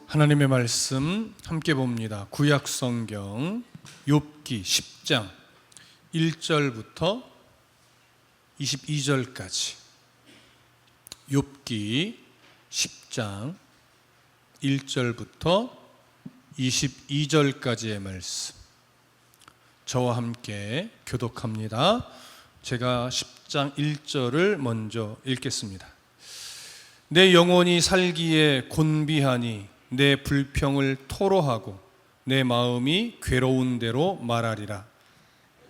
하나님의 말씀 함께 봅니다. 구약 성경 욥기 10장 1절부터 22절까지. 욥기 10장 1절부터 22절까지의 말씀. 저와 함께 교독합니다. 제가 10장 1절을 먼저 읽겠습니다. 내 영혼이 살기에 곤비하니 내 불평을 토로하고 내 마음이 괴로운 대로 말하리라.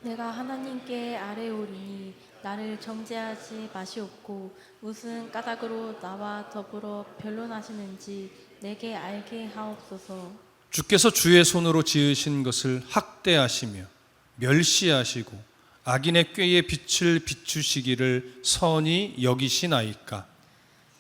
내가 하나님께 아뢰오리니 나를 정죄하지 마시옵고 무슨 까닭으로 나와 더불어 변론하시는지 내게 알게 하옵소서. 주께서 주의 손으로 지으신 것을 학대하시며 멸시하시고 악인의 꾀에 빛을 비추시기를 선히 여기시나이까.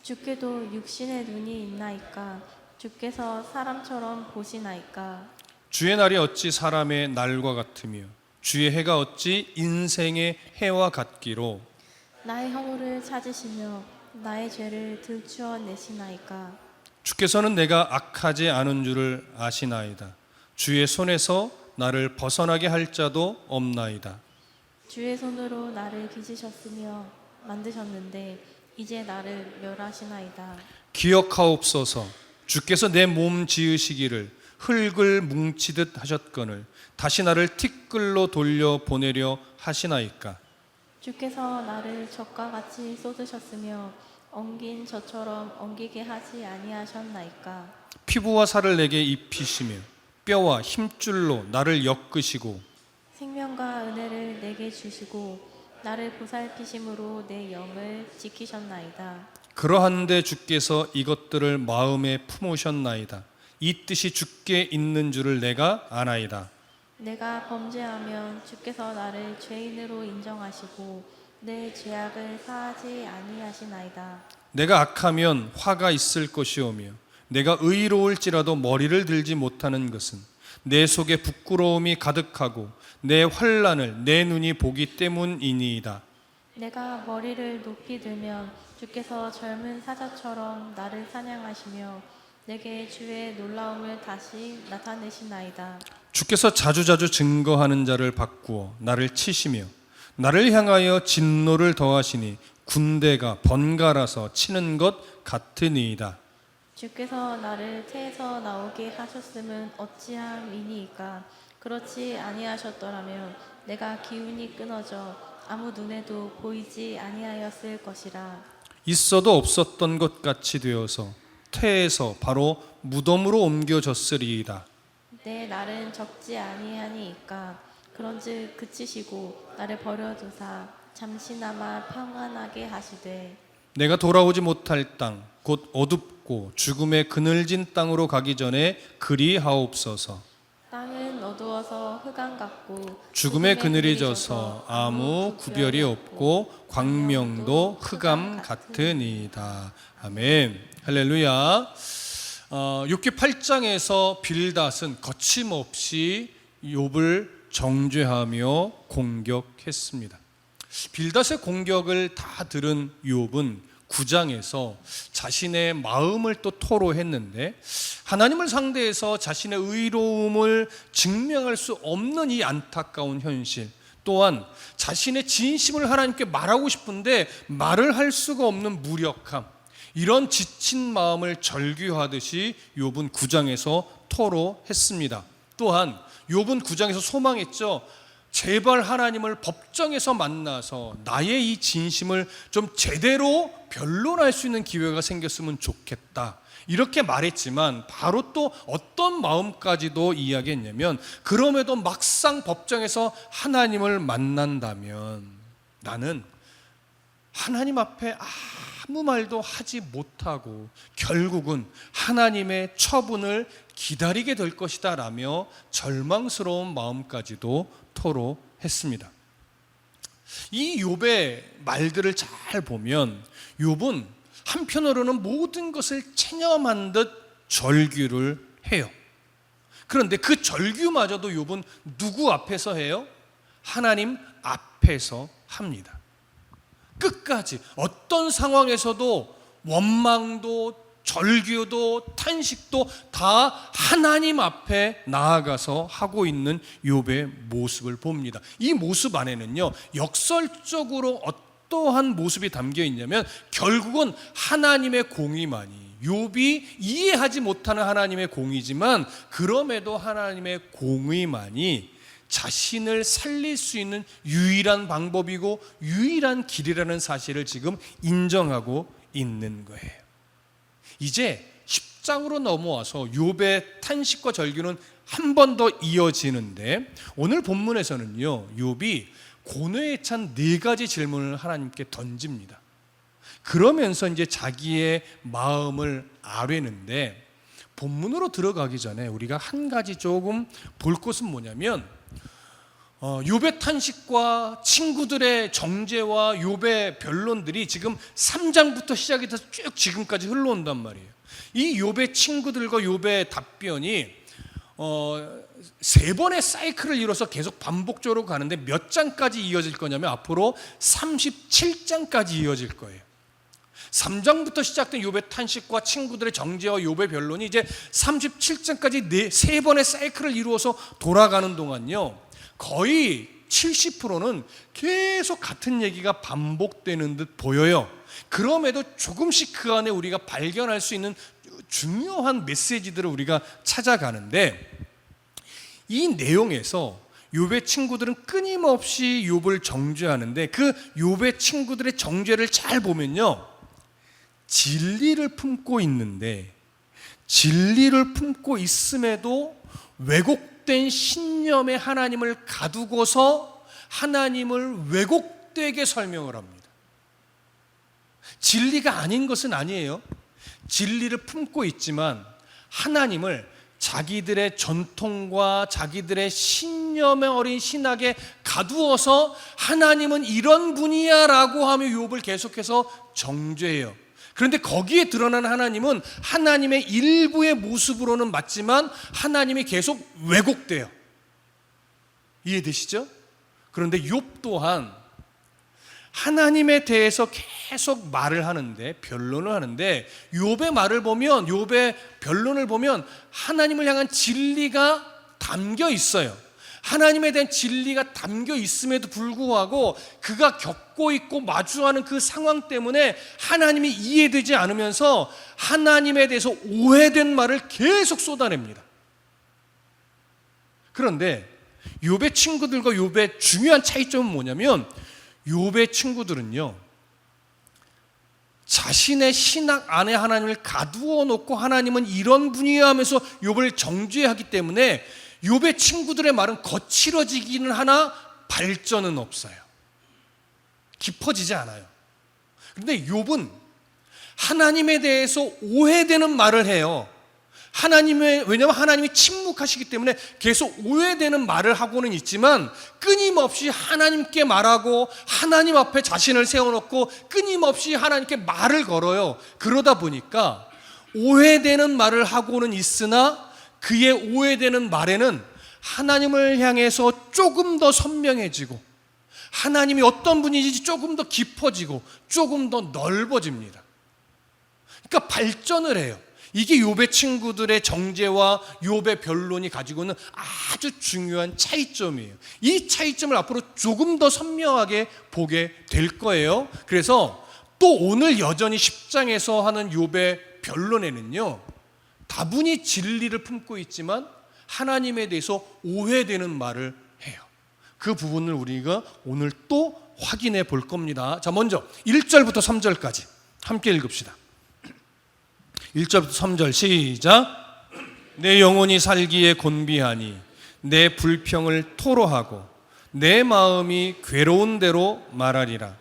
주께도 육신의 눈이 있나이까. 주께서 사람처럼 보시나이까. 주의 날이 어찌 사람의 날과 같으며 주의 해가 어찌 인생의 해와 같기로. 나의 허물을 찾으시며 나의 죄를 들추어 내시나이까. 주께서는 내가 악하지 않은 줄을 아시나이다. 주의 손에서 나를 벗어나게 할 자도 없나이다. 주의 손으로 나를 빚으셨으며 만드셨는데 이제 나를 멸하시나이다. 기억하옵소서. 주께서 내 몸 지으시기를 흙을 뭉치듯 하셨거늘 다시 나를 티끌로 돌려 보내려 하시나이까. 주께서 나를 젖과 같이 쏟으셨으며 엉긴 젖처럼 엉기게 하지 아니하셨나이까. 피부와 살을 내게 입히시며 뼈와 힘줄로 나를 엮으시고 생명과 은혜를 내게 주시고 나를 보살피심으로 내 영을 지키셨나이다. 그러한데 주께서 이것들을 마음에 품으셨나이다. 이 뜻이 주께 있는 줄을 내가 아나이다. 내가 범죄하면 주께서 나를 죄인으로 인정하시고 내 죄악을 사하지 아니하시나이다. 내가 악하면 화가 있을 것이오며 내가 의로울지라도 머리를 들지 못하는 것은 내 속에 부끄러움이 가득하고 내 환난을 내 눈이 보기 때문이니이다. 내가 머리를 높이 들면 주께서 젊은 사자처럼 나를 사냥하시며 내게 주의 놀라움을 다시 나타내시나이다. 주께서 자주자주 증거하는 자를 바꾸어 나를 치시며 나를 향하여 진노를 더하시니 군대가 번갈아서 치는 것 같으니이다. 주께서 나를 태에서 나오게 하셨음은 어찌함이니이까. 그렇지 아니하셨더라면 내가 기운이 끊어져 아무 눈에도 보이지 아니하였을 것이라. 있어도 없었던 것 같이 되어서 태에서 바로 무덤으로 옮겨졌으리이다. 내 날은 적지 아니하니이까. 그런즉 그치시고 나를 버려두사 잠시나마 평안하게 하시되 내가 돌아오지 못할 땅 곧 어둡고 죽음의 그늘진 땅으로 가기 전에 그리하옵소서. 땅은 어두워서 흑암 같고 죽음의 그늘이 져서 아무 구별이 없고 광명도 흑암 같으니이다. 아멘. 할렐루야. 욥기 8장에서 빌닷은 거침없이 욥을 정죄하며 공격했습니다. 빌닷의 공격을 다 들은 욥은 9장에서 자신의 마음을 또 토로했는데 하나님을 상대해서 자신의 의로움을 증명할 수 없는 이 안타까운 현실, 또한 자신의 진심을 하나님께 말하고 싶은데 말을 할 수가 없는 무력함, 이런 지친 마음을 절규하듯이 욥은 9장에서 토로했습니다. 또한 욥은 9장에서 소망했죠. 제발 하나님을 법정에서 만나서 나의 이 진심을 좀 제대로 변론할 수 있는 기회가 생겼으면 좋겠다, 이렇게 말했지만 바로 또 어떤 마음까지도 이야기했냐면, 그럼에도 막상 법정에서 하나님을 만난다면 나는 하나님 앞에 아무 말도 하지 못하고 결국은 하나님의 처분을 기다리게 될 것이다 라며 절망스러운 마음까지도 토로했습니다. 이 욥의 말들을 잘 보면 욥은 한편으로는 모든 것을 체념한 듯 절규를 해요. 그런데 그 절규마저도 욥은 누구 앞에서 해요? 하나님 앞에서 합니다. 끝까지 어떤 상황에서도 원망도 절규도 탄식도 다 하나님 앞에 나아가서 하고 있는 욥의 모습을 봅니다. 이 모습 안에는요, 역설적으로 어떠한 모습이 담겨 있냐면 결국은 하나님의 공의만이, 욥이 이해하지 못하는 하나님의 공의지만 그럼에도 하나님의 공의만이 자신을 살릴 수 있는 유일한 방법이고 유일한 길이라는 사실을 지금 인정하고 있는 거예요. 이제 10장으로 넘어와서 욥의 탄식과 절규는 한 번 더 이어지는데, 오늘 본문에서는요, 욥이 고뇌에 찬 4가지 질문을 하나님께 던집니다. 그러면서 이제 자기의 마음을 아뢰는데, 본문으로 들어가기 전에 우리가 한 가지 조금 볼 것은 뭐냐면, 욥의 탄식과 친구들의 정죄와 욥의 변론들이 지금 3장부터 시작이 돼서 쭉 지금까지 흘러온단 말이에요. 이 욥의 친구들과 욥의 답변이 3번의 사이클을 이뤄서 계속 반복적으로 가는데, 몇 장까지 이어질 거냐면 앞으로 37장까지 이어질 거예요. 3장부터 시작된 욥의 탄식과 친구들의 정죄와 욥의 변론이 이제 37장까지 3번의 사이클을 이루어서 돌아가는 동안요, 거의 70%는 계속 같은 얘기가 반복되는 듯 보여요. 그럼에도 조금씩 그 안에 우리가 발견할 수 있는 중요한 메시지들을 우리가 찾아가는데, 이 내용에서 욥의 친구들은 끊임없이 욥을 정죄하는데, 그 욥의 친구들의 정죄를 잘 보면요, 진리를 품고 있는데, 진리를 품고 있음에도 왜곡된 신념의 하나님을 가두고서 하나님을 왜곡되게 설명을 합니다. 진리가 아닌 것은 아니에요. 진리를 품고 있지만 하나님을 자기들의 전통과 자기들의 신념에 어린 신학에 가두어서 하나님은 이런 분이야 라고 하며 욥을 계속해서 정죄해요. 그런데 거기에 드러나는 하나님은 하나님의 일부의 모습으로는 맞지만 하나님이 계속 왜곡돼요. 이해되시죠? 그런데 욥 또한 하나님에 대해서 계속 말을 하는데, 변론을 하는데, 욥의 말을 보면, 욥의 변론을 보면 하나님을 향한 진리가 담겨 있어요. 하나님에 대한 진리가 담겨 있음에도 불구하고 그가 겪고 있고 마주하는 그 상황 때문에 하나님이 이해되지 않으면서 하나님에 대해서 오해된 말을 계속 쏟아냅니다. 그런데 욥의 친구들과 욥의 중요한 차이점은 뭐냐면, 욥의 친구들은요, 자신의 신학 안에 하나님을 가두어 놓고 하나님은 이런 분이야 하면서 욥을 정죄하기 때문에 욥의 친구들의 말은 거칠어지기는 하나 발전은 없어요. 깊어지지 않아요. 그런데 욥은 하나님에 대해서 오해되는 말을 해요. 왜냐하면 하나님이 침묵하시기 때문에 계속 오해되는 말을 하고는 있지만 끊임없이 하나님께 말하고 하나님 앞에 자신을 세워놓고 끊임없이 하나님께 말을 걸어요. 그러다 보니까 오해되는 말을 하고는 있으나 그의 오해되는 말에는 하나님을 향해서 조금 더 선명해지고 하나님이 어떤 분인지 조금 더 깊어지고 조금 더 넓어집니다. 그러니까 발전을 해요. 이게 욥의 친구들의 정죄와 욥의 변론이 가지고 있는 아주 중요한 차이점이에요. 이 차이점을 앞으로 조금 더 선명하게 보게 될 거예요. 그래서 또 오늘 여전히 10장에서 하는 욥의 변론에는요, 다분히 진리를 품고 있지만 하나님에 대해서 오해되는 말을 해요. 그 부분을 우리가 오늘 또 확인해 볼 겁니다. 자, 먼저 1절부터 3절까지 함께 읽읍시다. 1절부터 3절 시작. 내 영혼이 살기에 곤비하니 내 불평을 토로하고 내 마음이 괴로운 대로 말하리라.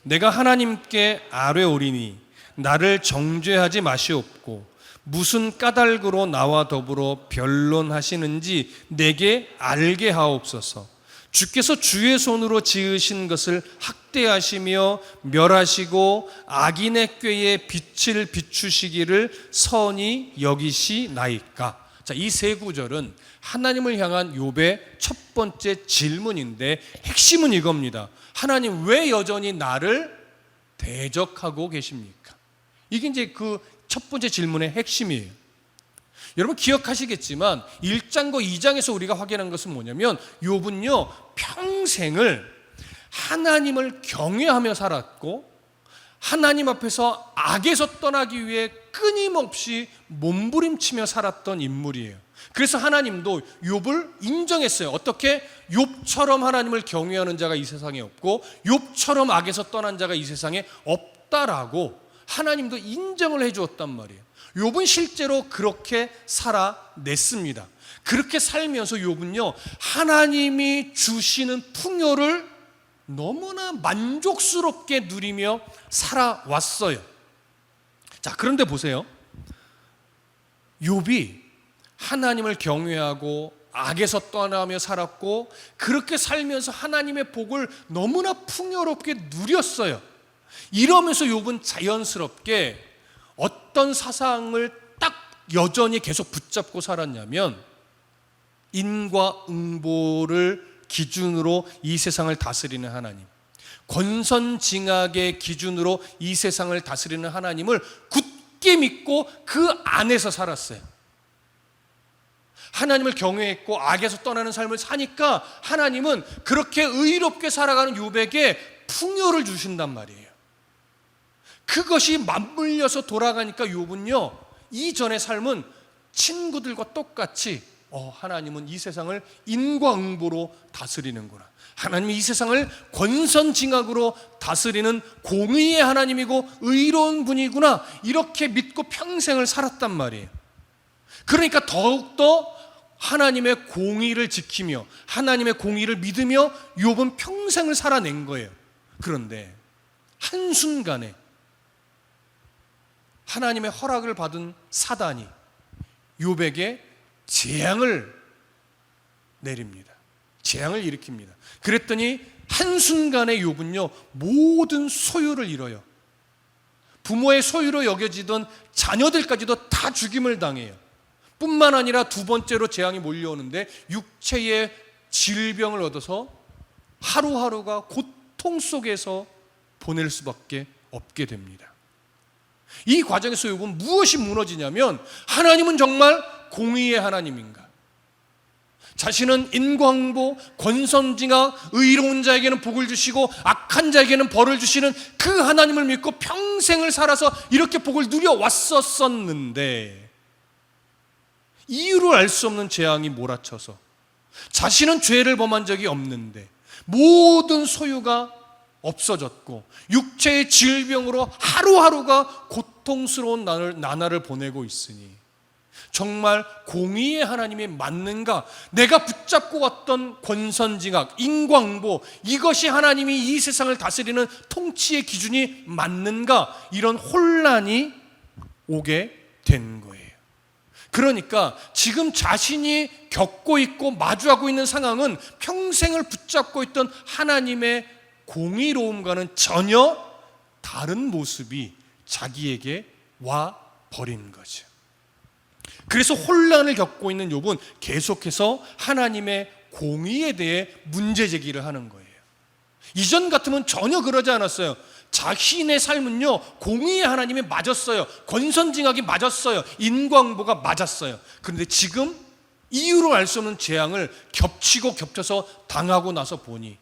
내가 하나님께 아뢰오리니 나를 정죄하지 마시옵고 무슨 까닭으로 나와 더불어 변론하시는지 내게 알게 하옵소서. 주께서 주의 손으로 지으신 것을 학대하시며 멸하시고 악인의 꾀에 빛을 비추시기를 선히 여기시나이까. 자, 이 세 구절은 하나님을 향한 욥의 첫 번째 질문인데 핵심은 이겁니다. 하나님, 왜 여전히 나를 대적하고 계십니까? 이게 이제 그 첫 번째 질문의 핵심이에요. 여러분 기억하시겠지만 1장과 2장에서 우리가 확인한 것은 뭐냐면 욥은요 평생을 하나님을 경외하며 살았고 하나님 앞에서 악에서 떠나기 위해 끊임없이 몸부림치며 살았던 인물이에요. 그래서 하나님도 욥을 인정했어요. 어떻게? 욥처럼 하나님을 경외하는 자가 이 세상에 없고 욥처럼 악에서 떠난 자가 이 세상에 없다라고 하나님도 인정을 해주었단 말이에요. 욥은 실제로 그렇게 살아냈습니다. 그렇게 살면서 욥은요 하나님이 주시는 풍요를 너무나 만족스럽게 누리며 살아왔어요. 자, 그런데 보세요. 욥이 하나님을 경외하고 악에서 떠나며 살았고 그렇게 살면서 하나님의 복을 너무나 풍요롭게 누렸어요. 이러면서 욥은 자연스럽게 어떤 사상을 딱 여전히 계속 붙잡고 살았냐면 인과응보를 기준으로 이 세상을 다스리는 하나님, 권선징악의 기준으로 이 세상을 다스리는 하나님을 굳게 믿고 그 안에서 살았어요. 하나님을 경외했고 악에서 떠나는 삶을 사니까 하나님은 그렇게 의롭게 살아가는 욥에게 풍요를 주신단 말이에요. 그것이 맞물려서 돌아가니까 욥은요 이전의 삶은 친구들과 똑같이 하나님은 이 세상을 인과응보로 다스리는구나, 하나님이 이 세상을 권선징악으로 다스리는 공의의 하나님이고 의로운 분이구나, 이렇게 믿고 평생을 살았단 말이에요. 그러니까 더욱더 하나님의 공의를 지키며 하나님의 공의를 믿으며 욥은 평생을 살아낸 거예요. 그런데 한순간에 하나님의 허락을 받은 사단이 욥에게 재앙을 내립니다. 재앙을 일으킵니다. 그랬더니 한순간에 욥은요 모든 소유를 잃어요. 부모의 소유로 여겨지던 자녀들까지도 다 죽임을 당해요. 뿐만 아니라 두 번째로 재앙이 몰려오는데 육체의 질병을 얻어서 하루하루가 고통 속에서 보낼 수밖에 없게 됩니다. 이 과정에서 욥은 무엇이 무너지냐면 하나님은 정말 공의의 하나님인가? 자신은 인과응보, 권선징악, 의로운 자에게는 복을 주시고 악한 자에게는 벌을 주시는 그 하나님을 믿고 평생을 살아서 이렇게 복을 누려왔었는데 이유를 알 수 없는 재앙이 몰아쳐서 자신은 죄를 범한 적이 없는데 모든 소유가 없어졌고 육체의 질병으로 하루하루가 고통스러운 나날을 보내고 있으니 정말 공의의 하나님이 맞는가? 내가 붙잡고 왔던 권선징악, 인과응보, 이것이 하나님이 이 세상을 다스리는 통치의 기준이 맞는가? 이런 혼란이 오게 된 거예요. 그러니까 지금 자신이 겪고 있고 마주하고 있는 상황은 평생을 붙잡고 있던 하나님의 공의로움과는 전혀 다른 모습이 자기에게 와 버린 거죠. 그래서 혼란을 겪고 있는 욥은 계속해서 하나님의 공의에 대해 문제 제기를 하는 거예요. 이전 같으면 전혀 그러지 않았어요. 자신의 삶은요 공의의 하나님이 맞았어요. 권선징악이 맞았어요. 인과응보가 맞았어요. 그런데 지금 이유로 알 수 없는 재앙을 겹치고 겹쳐서 당하고 나서 보니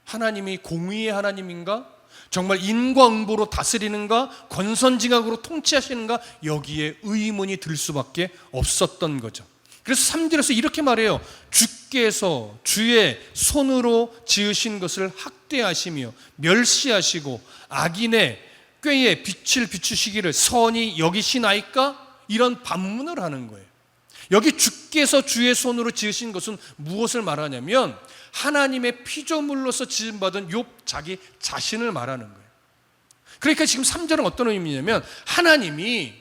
하나님이 공의의 하나님인가? 정말 인과응보로 다스리는가? 권선징악으로 통치하시는가? 여기에 의문이 들 수밖에 없었던 거죠. 그래서 3절에서 이렇게 말해요. 주께서 주의 손으로 지으신 것을 학대하시며 멸시하시고 악인의 꾀에 빛을 비추시기를 선히 여기시나이까? 이런 반문을 하는 거예요. 여기 주께서 주의 손으로 지으신 것은 무엇을 말하냐면 하나님의 피조물로서 지음받은 욥 자기 자신을 말하는 거예요. 그러니까 지금 3절은 어떤 의미냐면 하나님이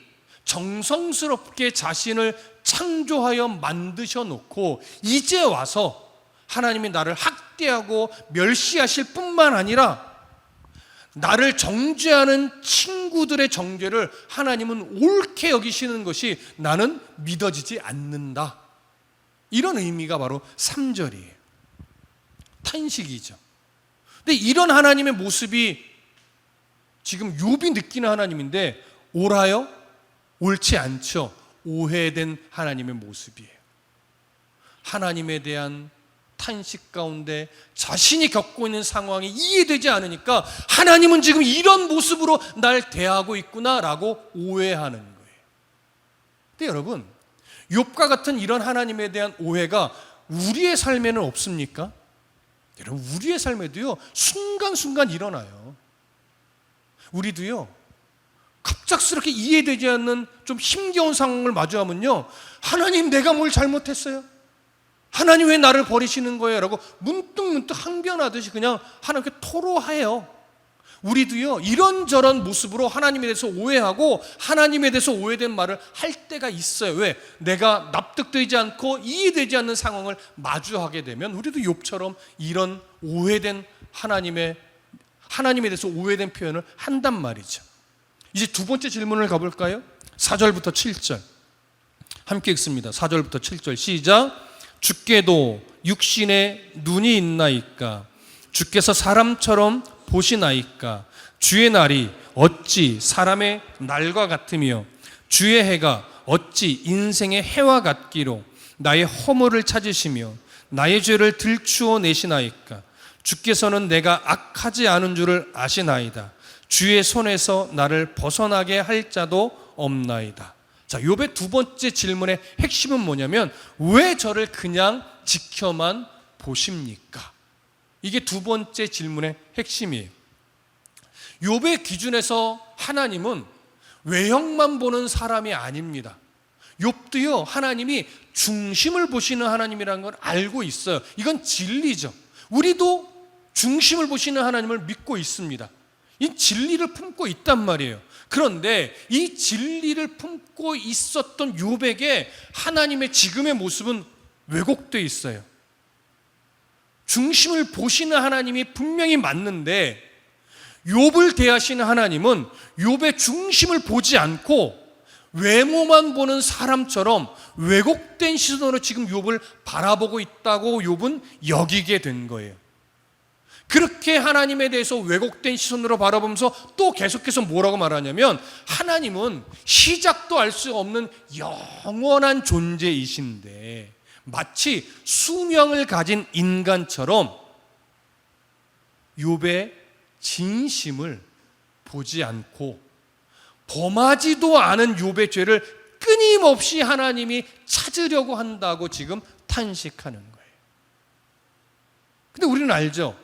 정성스럽게 자신을 창조하여 만드셔 놓고 이제 와서 하나님이 나를 학대하고 멸시하실 뿐만 아니라 나를 정죄하는 친구들의 정죄를 하나님은 옳게 여기시는 것이 나는 믿어지지 않는다. 이런 의미가 바로 3절이에요. 탄식이죠. 근데 이런 하나님의 모습이 지금 욥이 느끼는 하나님인데 옳아요? 옳지 않죠. 오해된 하나님의 모습이에요. 하나님에 대한 탄식 가운데 자신이 겪고 있는 상황이 이해되지 않으니까 하나님은 지금 이런 모습으로 날 대하고 있구나라고 오해하는 거예요. 근데 여러분, 욥과 같은 이런 하나님에 대한 오해가 우리의 삶에는 없습니까? 여러분, 우리의 삶에도요 순간순간 일어나요. 우리도요 갑작스럽게 이해되지 않는 좀 힘겨운 상황을 마주하면요, 하나님 내가 뭘 잘못했어요? 하나님 왜 나를 버리시는 거예요? 라고 문득문득 항변하듯이 그냥 하나님께 토로해요. 우리도요 이런저런 모습으로 하나님에 대해서 오해하고 하나님에 대해서 오해된 말을 할 때가 있어요. 왜? 내가 납득되지 않고 이해되지 않는 상황을 마주하게 되면 우리도 욥처럼 이런 오해된 하나님에 대해서 오해된 표현을 한단 말이죠. 이제 두 번째 질문을 가볼까요? 4절부터 7절 함께 읽습니다. 4절부터 7절 시작. 주께도 육신에 눈이 있나이까? 주께서 사람처럼 보시나이까? 주의 날이 어찌 사람의 날과 같으며 주의 해가 어찌 인생의 해와 같기로 나의 허물을 찾으시며 나의 죄를 들추어 내시나이까? 주께서는 내가 악하지 않은 줄을 아시나이다. 주의 손에서 나를 벗어나게 할 자도 없나이다. 자, 욥의 두 번째 질문의 핵심은 뭐냐면 왜 저를 그냥 지켜만 보십니까? 이게 두 번째 질문의 핵심이에요. 욥의 기준에서 하나님은 외형만 보는 사람이 아닙니다. 욥도요 하나님이 중심을 보시는 하나님이라는 걸 알고 있어요. 이건 진리죠. 우리도 중심을 보시는 하나님을 믿고 있습니다. 이 진리를 품고 있단 말이에요. 그런데 이 진리를 품고 있었던 욥에게 하나님의 지금의 모습은 왜곡되어 있어요. 중심을 보시는 하나님이 분명히 맞는데 욥을 대하시는 하나님은 욥의 중심을 보지 않고 외모만 보는 사람처럼 왜곡된 시선으로 지금 욥을 바라보고 있다고 욥은 여기게 된 거예요. 그렇게 하나님에 대해서 왜곡된 시선으로 바라보면서 또 계속해서 뭐라고 말하냐면 하나님은 시작도 알 수 없는 영원한 존재이신데 마치 수명을 가진 인간처럼 욥의 진심을 보지 않고 범하지도 않은 욥의 죄를 끊임없이 하나님이 찾으려고 한다고 지금 탄식하는 거예요. 근데 우리는 알죠?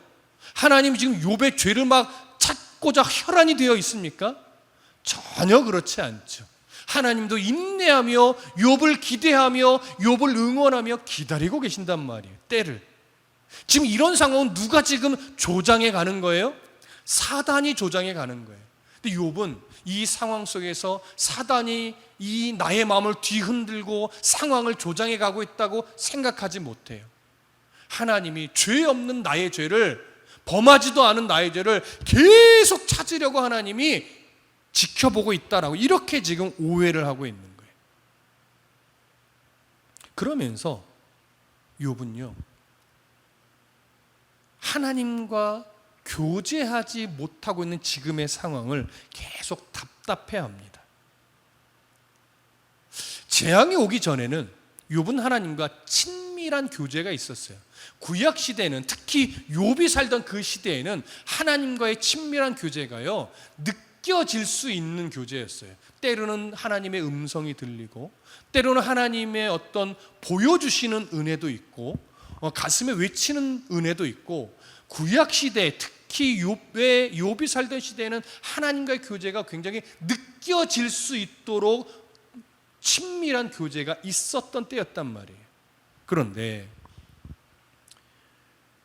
하나님이 지금 욥의 죄를 막 찾고자 혈안이 되어 있습니까? 전혀 그렇지 않죠. 하나님도 인내하며 욥을 기대하며 욥을 응원하며 기다리고 계신단 말이에요. 때를. 지금 이런 상황은 누가 지금 조장해 가는 거예요? 사단이 조장해 가는 거예요. 근데 욥은 이 상황 속에서 사단이 이 나의 마음을 뒤흔들고 상황을 조장해 가고 있다고 생각하지 못해요. 하나님이 죄 없는 나의 죄를, 범하지도 않은 나의 죄를 계속 찾으려고 하나님이 지켜보고 있다라고 이렇게 지금 오해를 하고 있는 거예요. 그러면서 욥은요 하나님과 교제하지 못하고 있는 지금의 상황을 계속 답답해합니다. 재앙이 오기 전에는 욥은 하나님과 친밀한 교제가 있었어요. 구약 시대에는, 특히 욥이 살던 그 시대에는 하나님과의 친밀한 교제가요 느껴질 수 있는 교제였어요. 때로는 하나님의 음성이 들리고 때로는 하나님의 어떤 보여주시는 은혜도 있고 가슴에 외치는 은혜도 있고, 구약 시대 특히 욥이 살던 시대에는 하나님과의 교제가 굉장히 느껴질 수 있도록 친밀한 교제가 있었던 때였단 말이에요. 그런데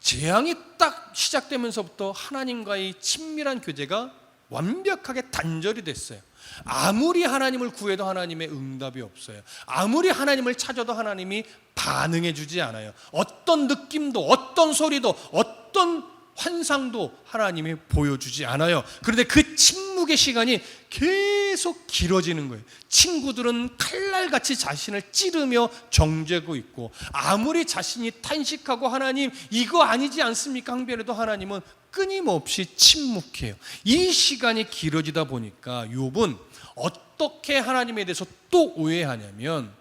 재앙이 딱 시작되면서부터 하나님과의 친밀한 교제가 완벽하게 단절이 됐어요. 아무리 하나님을 구해도 하나님의 응답이 없어요. 아무리 하나님을 찾아도 하나님이 반응해 주지 않아요. 어떤 느낌도 어떤 소리도 어떤 환상도 하나님이 보여주지 않아요. 그런데 그 침묵의 시간이 계속 길어지는 거예요. 친구들은 칼날같이 자신을 찌르며 정죄고 있고, 아무리 자신이 탄식하고 하나님 이거 아니지 않습니까? 항변해도 하나님은 끊임없이 침묵해요. 이 시간이 길어지다 보니까 욥은 어떻게 하나님에 대해서 또 오해하냐면,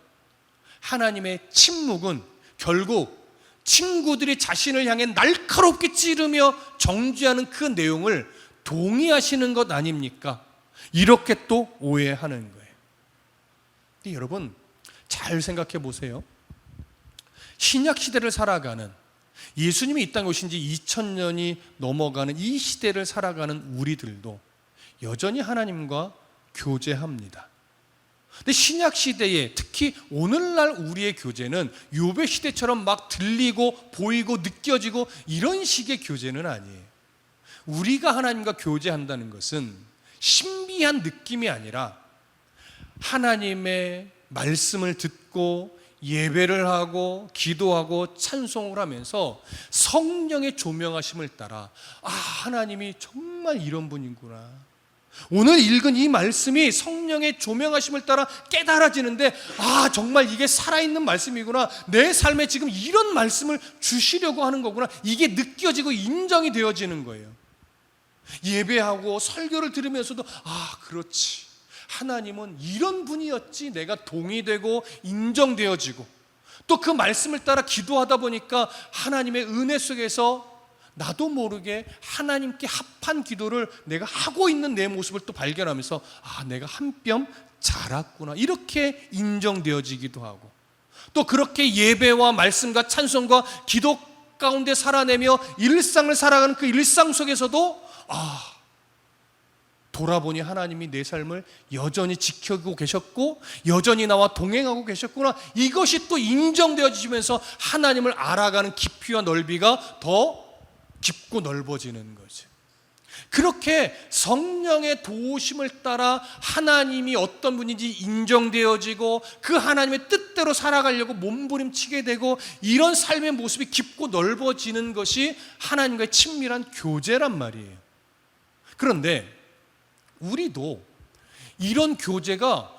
하나님의 침묵은 결국 친구들이 자신을 향해 날카롭게 찌르며 정죄하는 그 내용을 동의하시는 것 아닙니까? 이렇게 또 오해하는 거예요. 근데 여러분 잘 생각해 보세요. 신약 시대를 살아가는, 예수님이 이 땅에 오신 지 2000년이 넘어가는 이 시대를 살아가는 우리들도 여전히 하나님과 교제합니다. 근데 신약 시대에, 특히 오늘날 우리의 교제는 욥의 시대처럼 막 들리고 보이고 느껴지고 이런 식의 교제는 아니에요. 우리가 하나님과 교제한다는 것은 신비한 느낌이 아니라 하나님의 말씀을 듣고 예배를 하고 기도하고 찬송을 하면서 성령의 조명하심을 따라, 아, 하나님이 정말 이런 분이구나, 오늘 읽은 이 말씀이 성령의 조명하심을 따라 깨달아지는데, 아, 정말 이게 살아있는 말씀이구나, 내 삶에 지금 이런 말씀을 주시려고 하는 거구나, 이게 느껴지고 인정이 되어지는 거예요. 예배하고 설교를 들으면서도, 아, 그렇지, 하나님은 이런 분이었지, 내가 동의되고 인정되어지고, 또 그 말씀을 따라 기도하다 보니까 하나님의 은혜 속에서 나도 모르게 하나님께 합한 기도를 내가 하고 있는 내 모습을 또 발견하면서, 아, 내가 한 뼘 자랐구나, 이렇게 인정되어지기도 하고, 또 그렇게 예배와 말씀과 찬송과 기도 가운데 살아내며 일상을 살아가는 그 일상 속에서도, 아, 돌아보니 하나님이 내 삶을 여전히 지켜주고 계셨고 여전히 나와 동행하고 계셨구나, 이것이 또 인정되어지면서 하나님을 알아가는 깊이와 넓이가 더 깊고 넓어지는 거죠. 그렇게 성령의 도우심을 따라 하나님이 어떤 분인지 인정되어지고 그 하나님의 뜻대로 살아가려고 몸부림치게 되고, 이런 삶의 모습이 깊고 넓어지는 것이 하나님과의 친밀한 교제란 말이에요. 그런데 우리도 이런 교제가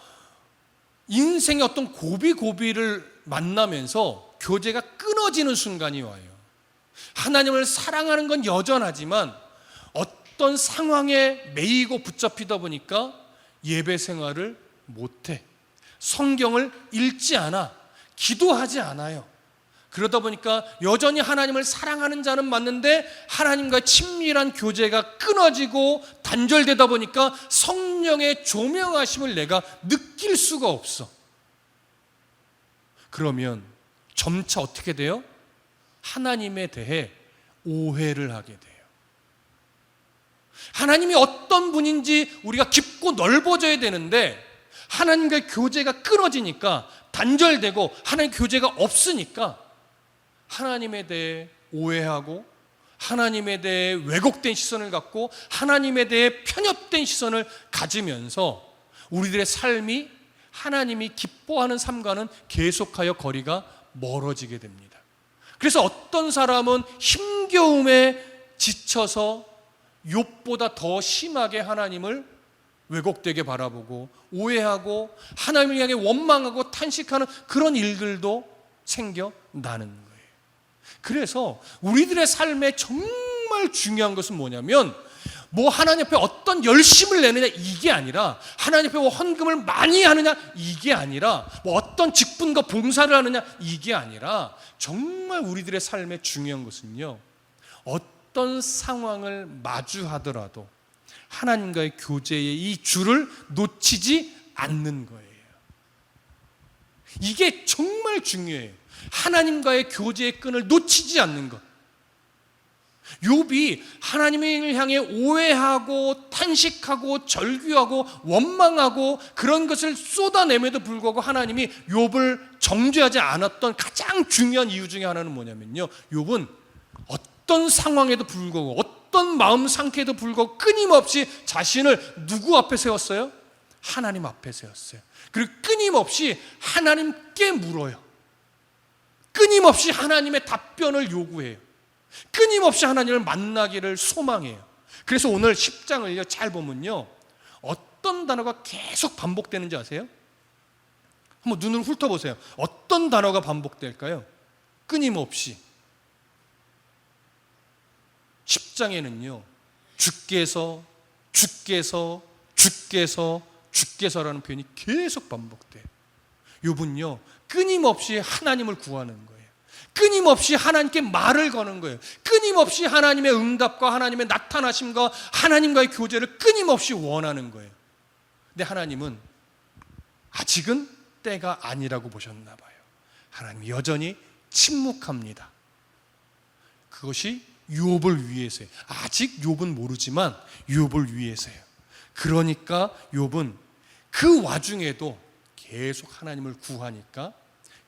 인생의 어떤 고비고비를 만나면서 교제가 끊어지는 순간이 와요. 하나님을 사랑하는 건 여전하지만 어떤 상황에 매이고 붙잡히다 보니까 예배 생활을 못해, 성경을 읽지 않아, 기도하지 않아요. 그러다 보니까 여전히 하나님을 사랑하는 자는 맞는데 하나님과 친밀한 교제가 끊어지고 단절되다 보니까 성령의 조명하심을 내가 느낄 수가 없어. 그러면 점차 어떻게 돼요? 하나님에 대해 오해를 하게 돼요. 하나님이 어떤 분인지 우리가 깊고 넓어져야 되는데 하나님과의 교제가 끊어지니까, 단절되고 하나님 교제가 없으니까 하나님에 대해 오해하고 하나님에 대해 왜곡된 시선을 갖고 하나님에 대해 편협된 시선을 가지면서 우리들의 삶이 하나님이 기뻐하는 삶과는 계속하여 거리가 멀어지게 됩니다. 그래서 어떤 사람은 힘겨움에 지쳐서 욥보다 더 심하게 하나님을 왜곡되게 바라보고 오해하고 하나님을 향해 원망하고 탄식하는 그런 일들도 생겨나는 거예요. 그래서 우리들의 삶에 정말 중요한 것은 뭐냐면, 뭐 하나님 앞에 어떤 열심을 내느냐 이게 아니라, 하나님 앞에 뭐 헌금을 많이 하느냐 이게 아니라, 뭐 어떤 직분과 봉사를 하느냐 이게 아니라, 정말 우리들의 삶에 중요한 것은요, 어떤 상황을 마주하더라도 하나님과의 교제의 이 줄을 놓치지 않는 거예요. 이게 정말 중요해요. 하나님과의 교제의 끈을 놓치지 않는 것. 욥이 하나님을 향해 오해하고 탄식하고 절규하고 원망하고 그런 것을 쏟아내면도 불구하고 하나님이 욥을 정죄하지 않았던 가장 중요한 이유 중에 하나는 뭐냐면요, 욥은 어떤 상황에도 불구하고 어떤 마음 상태에도 불구하고 끊임없이 자신을 누구 앞에 세웠어요? 하나님 앞에 세웠어요. 그리고 끊임없이 하나님께 물어요. 끊임없이 하나님의 답변을 요구해요. 끊임없이 하나님을 만나기를 소망해요. 그래서 오늘 10장을 잘 보면요, 어떤 단어가 계속 반복되는지 아세요? 한번 눈을 훑어보세요. 어떤 단어가 반복될까요? 끊임없이. 10장에는요 주께서라는 표현이 계속 반복돼요. 욥은요 끊임없이 하나님을 구하는 거예요. 끊임없이 하나님께 말을 거는 거예요. 끊임없이 하나님의 응답과 하나님의 나타나심과 하나님과의 교제를 끊임없이 원하는 거예요. 근데 하나님은 아직은 때가 아니라고 보셨나 봐요. 하나님 여전히 침묵합니다. 그것이 욥을 위해서예요. 아직 욥은 모르지만 욥을 위해서예요. 그러니까 욥은 그 와중에도 계속 하나님을 구하니까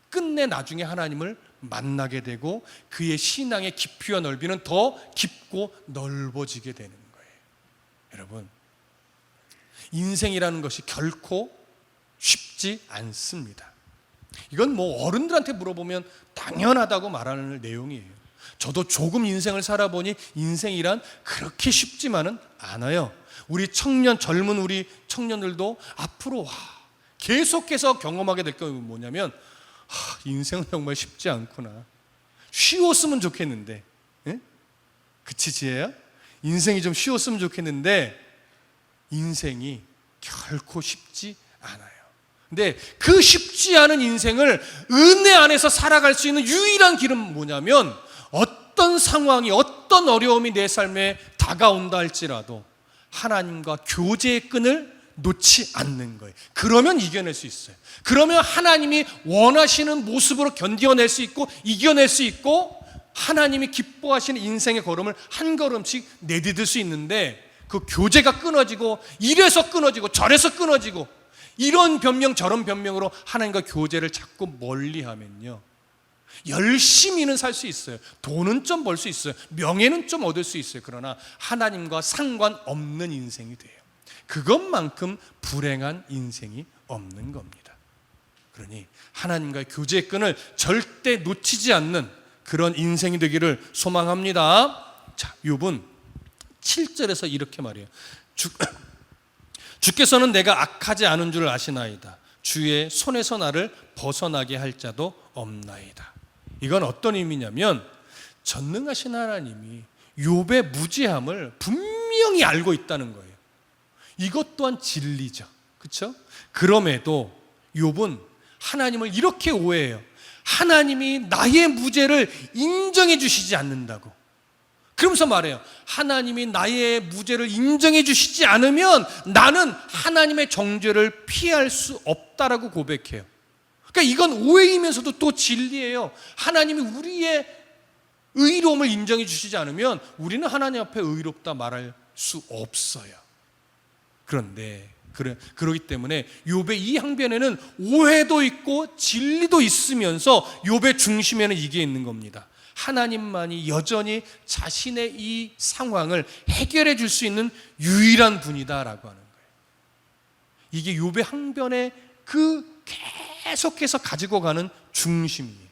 끝내 나중에 하나님을 만나게 되고 그의 신앙의 깊이와 넓이는 더 깊고 넓어지게 되는 거예요. 여러분, 인생이라는 것이 결코 쉽지 않습니다. 이건 뭐 어른들한테 물어보면 당연하다고 말하는 내용이에요. 저도 조금 인생을 살아보니 인생이란 그렇게 쉽지만은 않아요. 우리 젊은 우리 청년들도 앞으로 계속해서 경험하게 될 건 뭐냐면 인생은 정말 쉽지 않구나. 쉬웠으면 좋겠는데, 예? 그치 지혜야? 인생이 좀 쉬웠으면 좋겠는데 인생이 결코 쉽지 않아요. 근데 그 쉽지 않은 인생을 은혜 안에서 살아갈 수 있는 유일한 길은 뭐냐면 어떤 상황이 어떤 어려움이 내 삶에 다가온다 할지라도 하나님과 교제의 끈을 놓지 않는 거예요. 그러면 이겨낼 수 있어요. 그러면 하나님이 원하시는 모습으로 견뎌낼 수 있고 이겨낼 수 있고 하나님이 기뻐하시는 인생의 걸음을 한 걸음씩 내디딜 수 있는데 그 교제가 끊어지고 이래서 끊어지고 저래서 끊어지고 이런 변명 저런 변명으로 하나님과 교제를 자꾸 멀리하면요 열심히는 살 수 있어요. 돈은 좀 벌 수 있어요. 명예는 좀 얻을 수 있어요. 그러나 하나님과 상관없는 인생이 돼요. 그것만큼 불행한 인생이 없는 겁니다. 그러니 하나님과의 교제의 끈을 절대 놓치지 않는 그런 인생이 되기를 소망합니다. 자, 욥은 7절에서 이렇게 말해요. 주께서는 내가 악하지 않은 줄 아시나이다. 주의 손에서 나를 벗어나게 할 자도 없나이다. 이건 어떤 의미냐면 전능하신 하나님이 욥의 무지함을 분명히 알고 있다는 거예요. 이것 또한 진리죠. 그렇죠? 그럼에도 욥은 하나님을 이렇게 오해해요. 하나님이 나의 무죄를 인정해 주시지 않는다고. 그러면서 말해요. 하나님이 나의 무죄를 인정해 주시지 않으면 나는 하나님의 정죄를 피할 수 없다라고 고백해요. 그러니까 이건 오해이면서도 또 진리예요. 하나님이 우리의 의로움을 인정해 주시지 않으면 우리는 하나님 앞에 의롭다 말할 수 없어요. 그런데 그렇기 때문에 욥의 이 항변에는 오해도 있고 진리도 있으면서 욥의 중심에는 이게 있는 겁니다. 하나님만이 여전히 자신의 이 상황을 해결해 줄 수 있는 유일한 분이다라고 하는 거예요. 이게 욥의 항변의 그 계속해서 가지고 가는 중심이에요.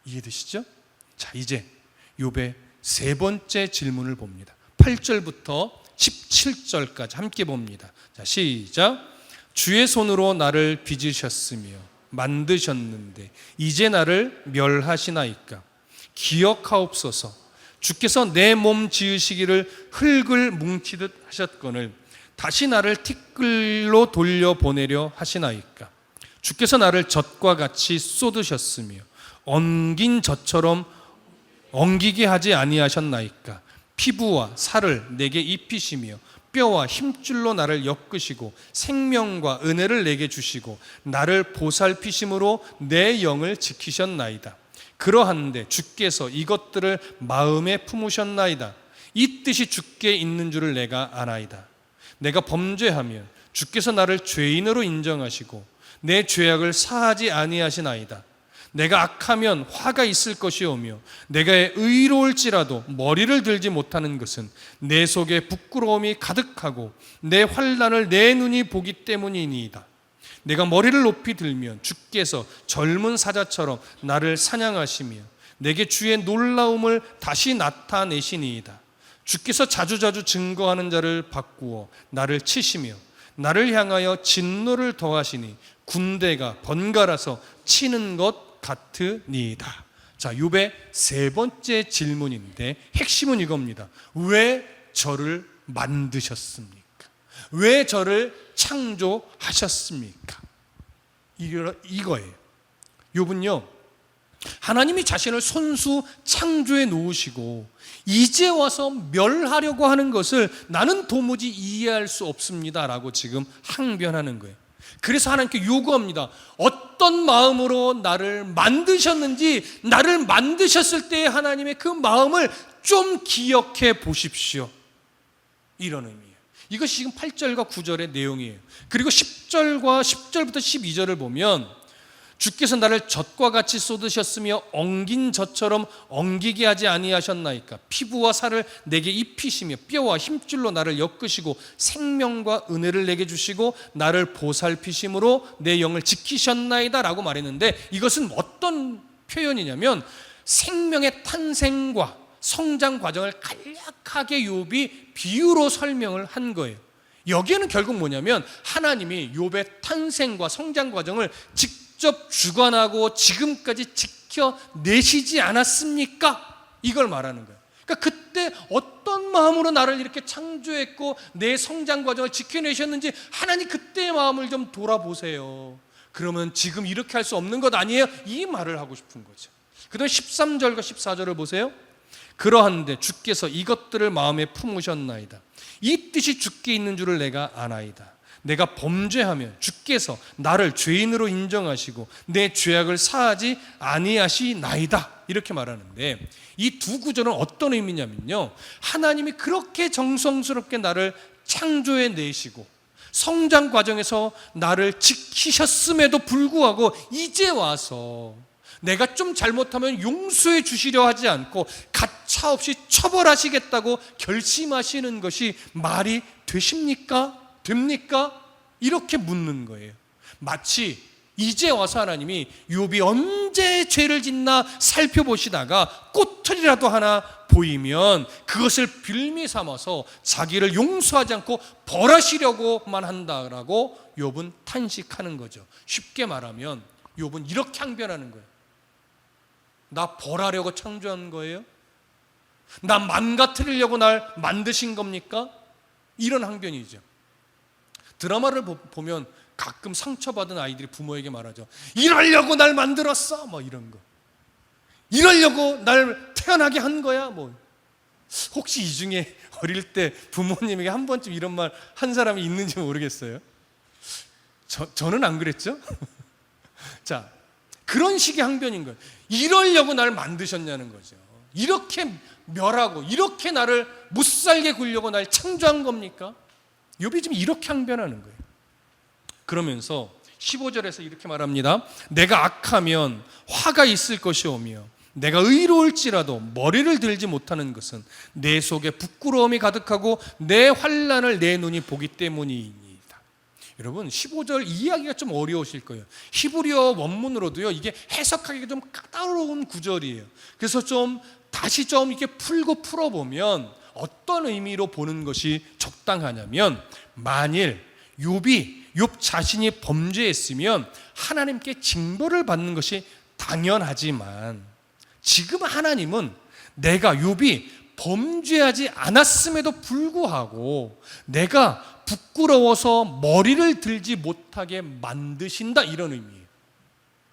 이해되시죠? 자, 이제 욥의 세 번째 질문을 봅니다. 8절부터 17절까지 함께 봅니다. 자, 시작. 주의 손으로 나를 빚으셨으며 만드셨는데 이제 나를 멸하시나이까. 기억하옵소서. 주께서 내 몸 지으시기를 흙을 뭉치듯 하셨거늘 다시 나를 티끌로 돌려보내려 하시나이까. 주께서 나를 젖과 같이 쏟으셨으며 엉긴 젖처럼 엉기게 하지 아니하셨나이까. 피부와 살을 내게 입히시며 뼈와 힘줄로 나를 엮으시고 생명과 은혜를 내게 주시고 나를 보살피심으로 내 영을 지키셨나이다. 그러한데 주께서 이것들을 마음에 품으셨나이다. 이 뜻이 주께 있는 줄을 내가 아나이다. 내가 범죄하면 주께서 나를 죄인으로 인정하시고 내 죄악을 사하지 아니하시나이다. 내가 악하면 화가 있을 것이오며 내가 의로울지라도 머리를 들지 못하는 것은 내 속에 부끄러움이 가득하고 내 환난을 내 눈이 보기 때문이니이다. 내가 머리를 높이 들면 주께서 젊은 사자처럼 나를 사냥하시며 내게 주의 놀라움을 다시 나타내시니이다. 주께서 자주자주 증거하는 자를 바꾸어 나를 치시며 나를 향하여 진노를 더하시니 군대가 번갈아서 치는 것 같으니이다. 자, 욥의 세 번째 질문인데 핵심은 이겁니다. 왜 저를 만드셨습니까? 왜 저를 창조하셨습니까? 이거예요. 욥은요, 하나님이 자신을 손수 창조해 놓으시고 이제 와서 멸하려고 하는 것을 나는 도무지 이해할 수 없습니다라고 지금 항변하는 거예요. 그래서 하나님께 요구합니다. 어떤 마음으로 나를 만드셨는지, 나를 만드셨을 때의 하나님의 그 마음을 좀 기억해 보십시오. 이런 의미예요. 이것이 지금 8절과 9절의 내용이에요. 그리고 10절부터 12절을 보면 주께서 나를 젖과 같이 쏟으셨으며 엉긴 젖처럼 엉기게 하지 아니하셨나이까. 피부와 살을 내게 입히시며 뼈와 힘줄로 나를 엮으시고 생명과 은혜를 내게 주시고 나를 보살피심으로 내 영을 지키셨나이다 라고 말했는데, 이것은 어떤 표현이냐면 생명의 탄생과 성장 과정을 간략하게 욥이 비유로 설명을 한 거예요. 여기에는 결국 뭐냐면 하나님이 욥의 탄생과 성장 과정을 직접 주관하고 지금까지 지켜내시지 않았습니까? 이걸 말하는 거예요. 그러니까 그때 어떤 마음으로 나를 이렇게 창조했고 내 성장 과정을 지켜내셨는지 하나님 그때의 마음을 좀 돌아보세요. 그러면 지금 이렇게 할 수 없는 것 아니에요? 이 말을 하고 싶은 거죠. 그 다음에 13절과 14절을 보세요. 그러한데 주께서 이것들을 마음에 품으셨나이다. 이 뜻이 주께 있는 줄을 내가 아나이다. 내가 범죄하면 주께서 나를 죄인으로 인정하시고 내 죄악을 사하지 아니하시나이다. 이렇게 말하는데 이 두 구절은 어떤 의미냐면요, 하나님이 그렇게 정성스럽게 나를 창조해 내시고 성장 과정에서 나를 지키셨음에도 불구하고 이제 와서 내가 좀 잘못하면 용서해 주시려 하지 않고 가차없이 처벌하시겠다고 결심하시는 것이 말이 되십니까? 됩니까? 이렇게 묻는 거예요. 마치 이제 와서 하나님이 욥이 언제 죄를 짓나 살펴보시다가 꼬투리라도 하나 보이면 그것을 빌미 삼아서 자기를 용서하지 않고 벌하시려고만 한다라고 욥은 탄식하는 거죠. 쉽게 말하면 욥은 이렇게 항변하는 거예요. 나 벌하려고 창조한 거예요? 나 망가뜨리려고 날 만드신 겁니까? 이런 항변이죠. 드라마를 보면 가끔 상처받은 아이들이 부모에게 말하죠. 이러려고 날 만들었어? 뭐 이런 거. 이러려고 날 태어나게 한 거야? 뭐. 혹시 이 중에 어릴 때 부모님에게 한 번쯤 이런 말 한 사람이 있는지 모르겠어요. 저는 안 그랬죠? 자, 그런 식의 항변인 거예요. 이러려고 날 만드셨냐는 거죠. 이렇게 멸하고 이렇게 나를 못살게 굴려고 날 창조한 겁니까? 욥이 지금 이렇게 항변하는 거예요. 그러면서 15절에서 이렇게 말합니다. 내가 악하면 화가 있을 것이오며 내가 의로울지라도 머리를 들지 못하는 것은 내 속에 부끄러움이 가득하고 내 환난을 내 눈이 보기 때문이니이다. 여러분 15절 이해하기가 좀 어려우실 거예요. 히브리어 원문으로도요 이게 해석하기가 좀 까다로운 구절이에요. 그래서 다시 이렇게 풀어보면 어떤 의미로 보는 것이 적당하냐면, 만일 욥 자신이 범죄했으면 하나님께 징벌을 받는 것이 당연하지만 지금 하나님은 내가 욥이 범죄하지 않았음에도 불구하고 내가 부끄러워서 머리를 들지 못하게 만드신다, 이런 의미예요.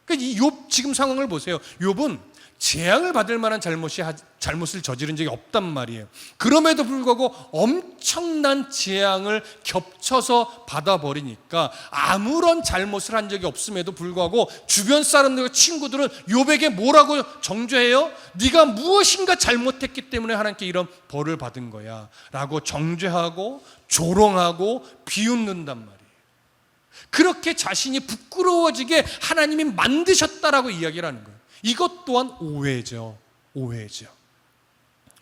그러니까 이 욥 지금 상황을 보세요. 욥은 재앙을 받을 만한 잘못을 저지른 적이 없단 말이에요. 그럼에도 불구하고 엄청난 재앙을 겹쳐서 받아버리니까 아무런 잘못을 한 적이 없음에도 불구하고 주변 사람들과 친구들은 욥에게 뭐라고 정죄해요? 네가 무엇인가 잘못했기 때문에 하나님께 이런 벌을 받은 거야 라고 정죄하고 조롱하고 비웃는단 말이에요. 그렇게 자신이 부끄러워지게 하나님이 만드셨다라고 이야기를 하는 거예요. 이것 또한 오해죠.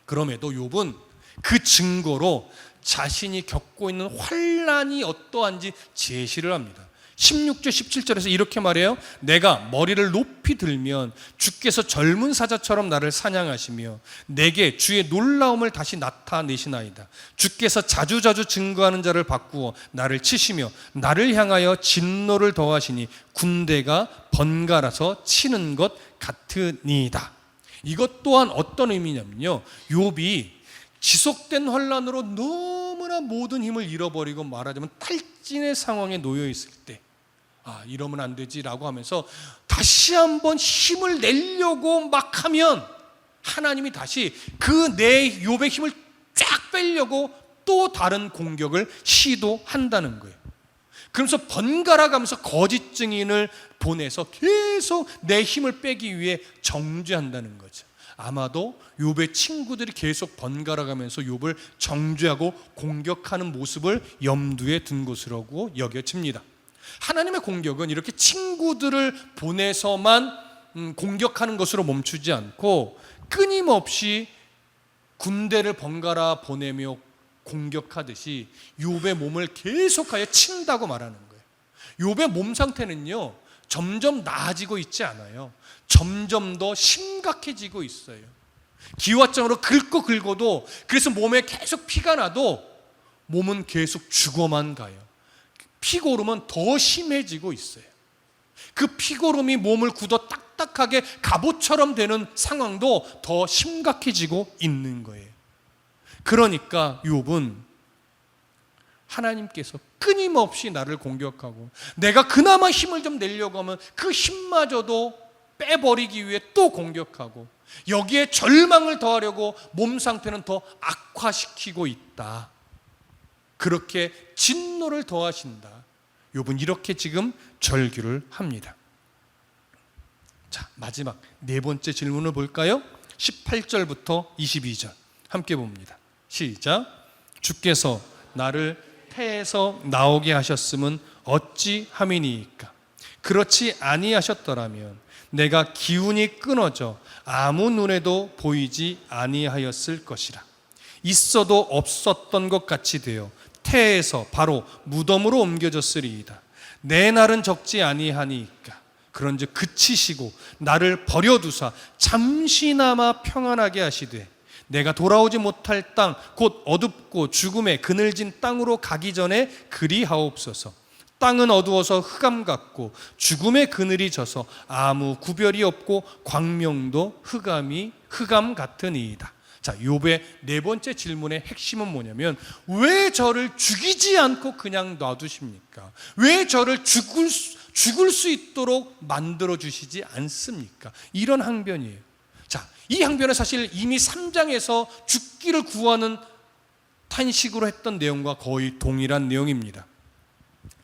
그럼에도 욥은 그 증거로 자신이 겪고 있는 환난이 어떠한지 제시를 합니다. 16절 17절에서 이렇게 말해요. 내가 머리를 높이 들면 주께서 젊은 사자처럼 나를 사냥하시며 내게 주의 놀라움을 다시 나타내시나이다. 주께서 자주자주 증거하는 자를 바꾸어 나를 치시며 나를 향하여 진노를 더하시니 군대가 번갈아서 치는 것 같으니이다. 이것 또한 어떤 의미냐면요, 욥이 지속된 환난으로 너무나 모든 힘을 잃어버리고 말하자면 탈진의 상황에 놓여 있을 때, 이러면 안 되지라고 하면서 다시 한번 힘을 내려고 막 하면 하나님이 다시 그 내 욥의 힘을 쫙 빼려고 또 다른 공격을 시도한다는 거예요. 그러면서 번갈아 가면서 거짓 증인을 보내서 계속 내 힘을 빼기 위해 정죄한다는 거죠. 아마도 욥의 친구들이 계속 번갈아 가면서 욥을 정죄하고 공격하는 모습을 염두에 둔 것이라고 여겨집니다. 하나님의 공격은 이렇게 친구들을 보내서만 공격하는 것으로 멈추지 않고 끊임없이 군대를 번갈아 보내며 공격하듯이 욥의 몸을 계속하여 친다고 말하는 거예요. 욥의 몸 상태는요, 점점 나아지고 있지 않아요. 점점 더 심각해지고 있어요. 기왓장으로 긁고 긁어도, 그래서 몸에 계속 피가 나도 몸은 계속 죽어만 가요. 피고름은 더 심해지고 있어요. 그 피고름이 몸을 굳어 딱딱하게 갑옷처럼 되는 상황도 더 심각해지고 있는 거예요. 그러니까 욥은 하나님께서 끊임없이 나를 공격하고 내가 그나마 힘을 좀 내려고 하면 그 힘마저도 빼버리기 위해 또 공격하고, 여기에 절망을 더하려고 몸 상태는 더 악화시키고 있다. 그렇게 진노를 더하신다. 욥은 이렇게 지금 절규를 합니다. 자, 마지막 네 번째 질문을 볼까요? 18절부터 22절 함께 봅니다. 시작. 주께서 나를 태에서 나오게 하셨음은 어찌 함이니이까? 그렇지 아니하셨더라면 내가 기운이 끊어져 아무 눈에도 보이지 아니하였을 것이라. 있어도 없었던 것 같이 되어 태에서 바로 무덤으로 옮겨졌으리이다. 내 날은 적지 아니하니까. 그런즉 그치시고 나를 버려두사 잠시나마 평안하게 하시되 내가 돌아오지 못할 땅 곧 어둡고 죽음의 그늘진 땅으로 가기 전에 그리하옵소서. 땅은 어두워서 흑암 같고 죽음의 그늘이 져서 아무 구별이 없고 광명도 흑암 같으니이다. 자, 욥의 네 번째 질문의 핵심은 뭐냐면, 왜 저를 죽이지 않고 그냥 놔두십니까? 왜 저를 죽을 수 있도록 만들어 주시지 않습니까? 이런 항변이에요. 자, 이 항변은 사실 이미 3장에서 죽기를 구하는 탄식으로 했던 내용과 거의 동일한 내용입니다.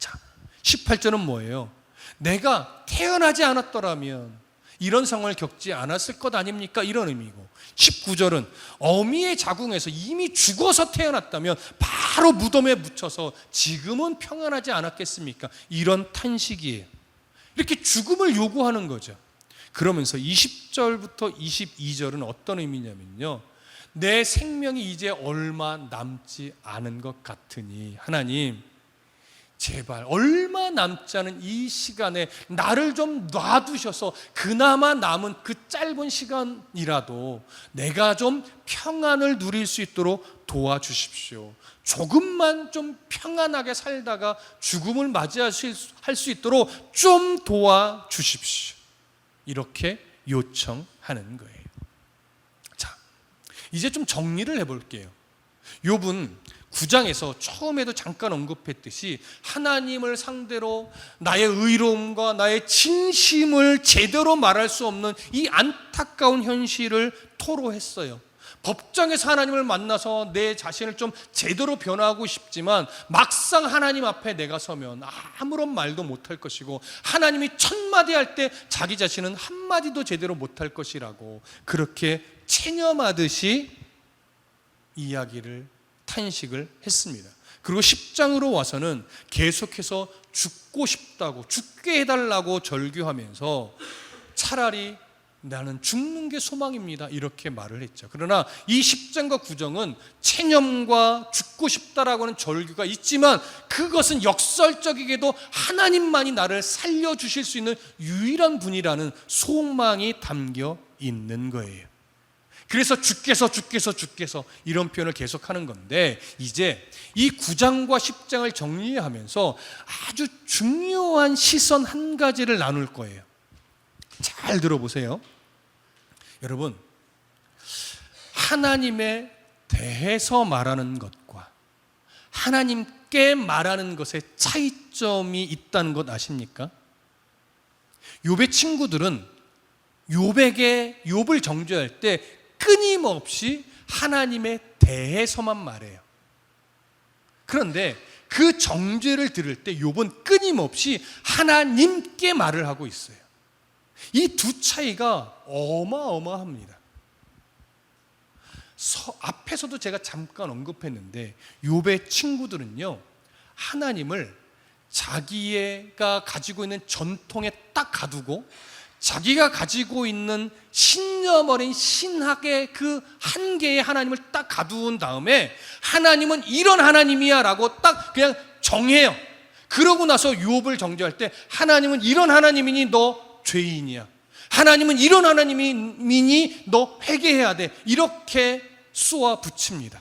자, 18절은 뭐예요? 내가 태어나지 않았더라면 이런 상황을 겪지 않았을 것 아닙니까? 이런 의미고, 19절은 어미의 자궁에서 이미 죽어서 태어났다면 바로 무덤에 묻혀서 지금은 평안하지 않았겠습니까? 이런 탄식이에요. 이렇게 죽음을 요구하는 거죠. 그러면서 20절부터 22절은 어떤 의미냐면요, 내 생명이 이제 얼마 남지 않은 것 같으니 하나님 제발 얼마 남지 않은 이 시간에 나를 좀 놔두셔서 그나마 남은 그 짧은 시간이라도 내가 좀 평안을 누릴 수 있도록 도와주십시오. 조금만 좀 평안하게 살다가 죽음을 맞이할 수 있도록 좀 도와주십시오. 이렇게 요청하는 거예요. 자, 이제 좀 정리를 해볼게요. 욥은 9장에서 처음에도 잠깐 언급했듯이 하나님을 상대로 나의 의로움과 나의 진심을 제대로 말할 수 없는 이 안타까운 현실을 토로했어요. 법정에서 하나님을 만나서 내 자신을 좀 제대로 변화하고 싶지만 막상 하나님 앞에 내가 서면 아무런 말도 못할 것이고, 하나님이 천마디 할 때 자기 자신은 한마디도 제대로 못할 것이라고 그렇게 체념하듯이 탄식을 했습니다. 그리고 10장으로 와서는 계속해서 죽고 싶다고, 죽게 해달라고 절규하면서 차라리 나는 죽는 게 소망입니다 이렇게 말을 했죠. 그러나 이 10장과 9장은 체념과 죽고 싶다라고 하는 절규가 있지만 그것은 역설적이게도 하나님만이 나를 살려주실 수 있는 유일한 분이라는 소망이 담겨 있는 거예요. 그래서 주께서 이런 표현을 계속하는 건데, 이제 이 9장과 10장을 정리하면서 아주 중요한 시선 한 가지를 나눌 거예요. 잘 들어보세요. 여러분, 하나님에 대해서 말하는 것과 하나님께 말하는 것에 차이점이 있다는 것 아십니까? 욥의 친구들은 욥을 정죄할 때 끊임없이 하나님에 대해서만 말해요. 그런데 그 정죄를 들을 때 욥은 끊임없이 하나님께 말을 하고 있어요. 이 두 차이가 어마어마합니다. 앞에서도 제가 잠깐 언급했는데 욥의 친구들은요, 하나님을 자기가 가지고 있는 전통에 딱 가두고 자기가 가지고 있는 신념 어린 신학의 그 한계에 하나님을 딱 가두은 다음에 하나님은 이런 하나님이야 라고 딱 그냥 정해요. 그러고 나서 욥을 정죄할 때 하나님은 이런 하나님이니 너 죄인이야, 하나님은 이런 하나님이니 너 회개해야 돼, 이렇게 쏘아 붙입니다.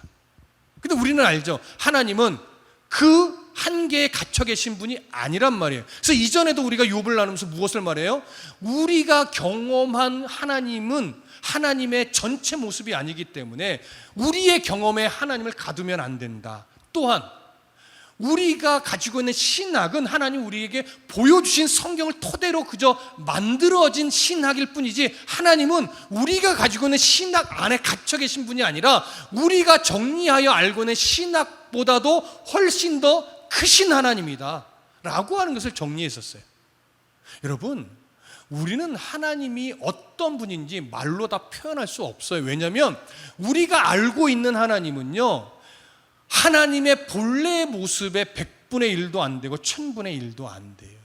근데 우리는 알죠, 하나님은 그 한계에 갇혀 계신 분이 아니란 말이에요. 그래서 이전에도 우리가 욥을 나누면서 무엇을 말해요? 우리가 경험한 하나님은 하나님의 전체 모습이 아니기 때문에 우리의 경험에 하나님을 가두면 안 된다. 또한 우리가 가지고 있는 신학은 하나님 우리에게 보여주신 성경을 토대로 그저 만들어진 신학일 뿐이지, 하나님은 우리가 가지고 있는 신학 안에 갇혀 계신 분이 아니라 우리가 정리하여 알고 있는 신학보다도 훨씬 더 크신 하나님이다 라고 하는 것을 정리했었어요. 여러분, 우리는 하나님이 어떤 분인지 말로 다 표현할 수 없어요. 왜냐하면 우리가 알고 있는 하나님은요, 하나님의 본래의 모습의 100분의 1도 안 되고 1000분의 1도 안 돼요.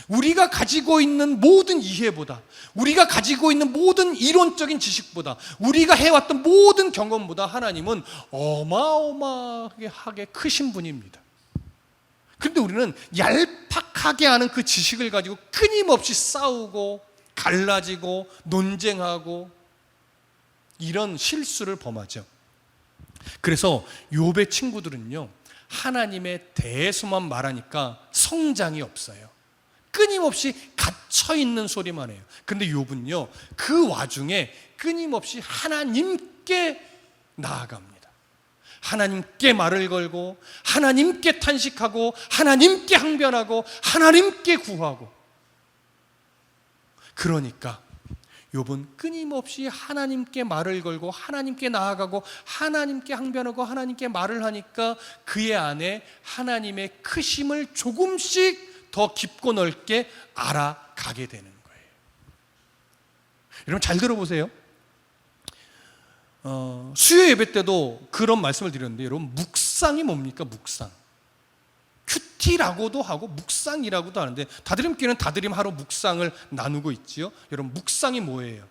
우리가 가지고 있는 모든 이해보다, 우리가 가지고 있는 모든 이론적인 지식보다, 우리가 해왔던 모든 경험보다 하나님은 어마어마하게 크신 분입니다. 그런데 우리는 얄팍하게 아는 그 지식을 가지고 끊임없이 싸우고 갈라지고 논쟁하고 이런 실수를 범하죠. 그래서 욥의 친구들은요, 하나님에 대해서만 말하니까 성장이 없어요. 끊임없이 갇혀있는 소리만 해요. 근데 욥은요, 그 와중에 끊임없이 하나님께 나아갑니다. 하나님께 말을 걸고 하나님께 탄식하고 하나님께 항변하고 하나님께 구하고. 그러니까 욥은 끊임없이 하나님께 말을 걸고 하나님께 나아가고 하나님께 항변하고 하나님께 말을 하니까 그의 안에 하나님의 크심을 조금씩 더 깊고 넓게 알아가게 되는 거예요. 여러분 잘 들어보세요. 수요 예배 때도 그런 말씀을 드렸는데, 여러분 묵상이 뭡니까? 묵상. 큐티라고도 하고 묵상이라고도 하는데, 다드림교회는 다드림 하루 묵상을 나누고 있지요. 여러분 묵상이 뭐예요?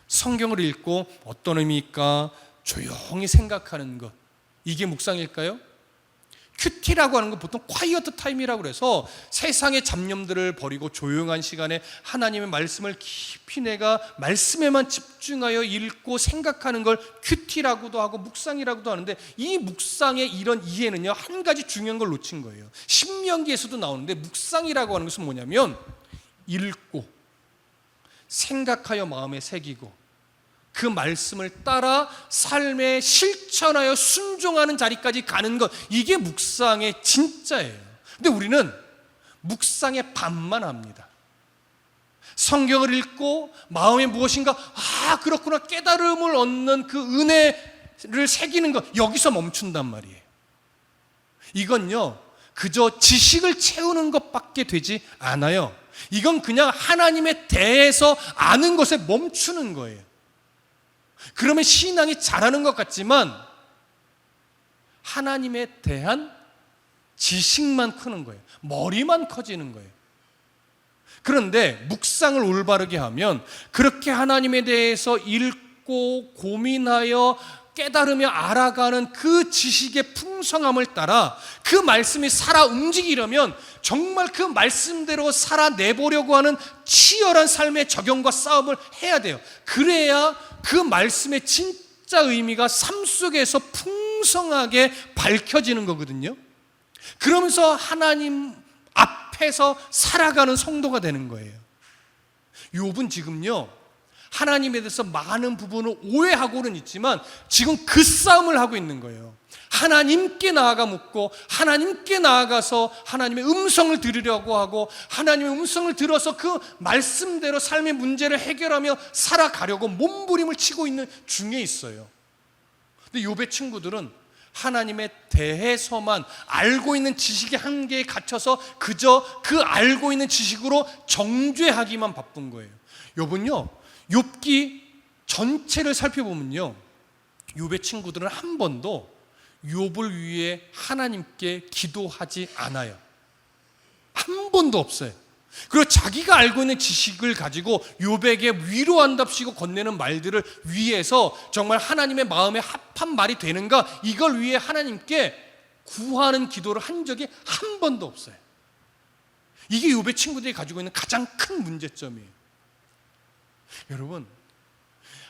성경을 읽고 어떤 의미일까 조용히 생각하는 것, 이게 묵상일까요? 큐티라고 하는 건 보통 콰이어트 타임이라고 해서 세상의 잡념들을 버리고 조용한 시간에 하나님의 말씀을 깊이 내가 말씀에만 집중하여 읽고 생각하는 걸 큐티라고도 하고 묵상이라고도 하는데, 이 묵상의 이런 이해는요, 한 가지 중요한 걸 놓친 거예요. 신명기에서도 나오는데, 묵상이라고 하는 것은 뭐냐면 읽고 생각하여 마음에 새기고 그 말씀을 따라 삶에 실천하여 순종하는 자리까지 가는 것, 이게 묵상의 진짜예요. 근데 우리는 묵상의 반만 합니다. 성경을 읽고 마음에 무엇인가 그렇구나 깨달음을 얻는 그 은혜를 새기는 것, 여기서 멈춘단 말이에요. 이건요 그저 지식을 채우는 것밖에 되지 않아요. 이건 그냥 하나님에 대해서 아는 것에 멈추는 거예요. 그러면 신앙이 자라는 것 같지만 하나님에 대한 지식만 크는 거예요. 머리만 커지는 거예요. 그런데 묵상을 올바르게 하면 그렇게 하나님에 대해서 읽고 고민하여 깨달으며 알아가는 그 지식의 풍성함을 따라 그 말씀이 살아 움직이려면 정말 그 말씀대로 살아내보려고 하는 치열한 삶의 적용과 싸움을 해야 돼요. 그래야 그 말씀의 진짜 의미가 삶 속에서 풍성하게 밝혀지는 거거든요. 그러면서 하나님 앞에서 살아가는 성도가 되는 거예요. 욥은 지금요 하나님에 대해서 많은 부분을 오해하고는 있지만 지금 그 싸움을 하고 있는 거예요. 하나님께 나아가 묻고 하나님께 나아가서 하나님의 음성을 들으려고 하고 하나님의 음성을 들어서 그 말씀대로 삶의 문제를 해결하며 살아가려고 몸부림을 치고 있는 중에 있어요. 근데 욥의 친구들은 하나님에 대해서만 알고 있는 지식의 한계에 갇혀서 그저 그 알고 있는 지식으로 정죄하기만 바쁜 거예요. 욥은요, 욥기 전체를 살펴보면요, 욥의 친구들은 한 번도 욥을 위해 하나님께 기도하지 않아요. 한 번도 없어요. 그리고 자기가 알고 있는 지식을 가지고 욥에게 위로한답시고 건네는 말들을 위해서 정말 하나님의 마음에 합한 말이 되는가, 이걸 위해 하나님께 구하는 기도를 한 적이 한 번도 없어요. 이게 욥의 친구들이 가지고 있는 가장 큰 문제점이에요. 여러분,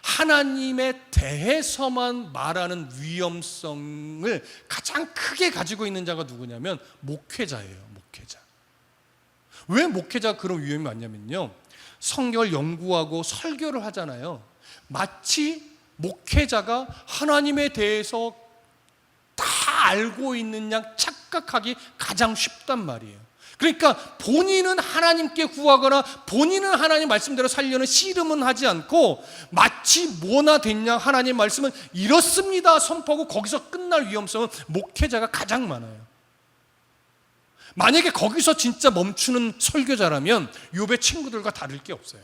하나님에 대해서만 말하는 위험성을 가장 크게 가지고 있는 자가 누구냐면 목회자예요. 목회자. 왜 목회자가 그런 위험이 많냐면요, 성경을 연구하고 설교를 하잖아요. 마치 목회자가 하나님에 대해서 다 알고 있는 양 착각하기 가장 쉽단 말이에요. 그러니까 본인은 하나님께 구하거나 본인은 하나님 말씀대로 살려는 씨름은 하지 않고 마치 뭐나 됐냐, 하나님 말씀은 이렇습니다 선포하고 거기서 끝날 위험성은 목회자가 가장 많아요. 만약에 거기서 진짜 멈추는 설교자라면 욥의 친구들과 다를 게 없어요.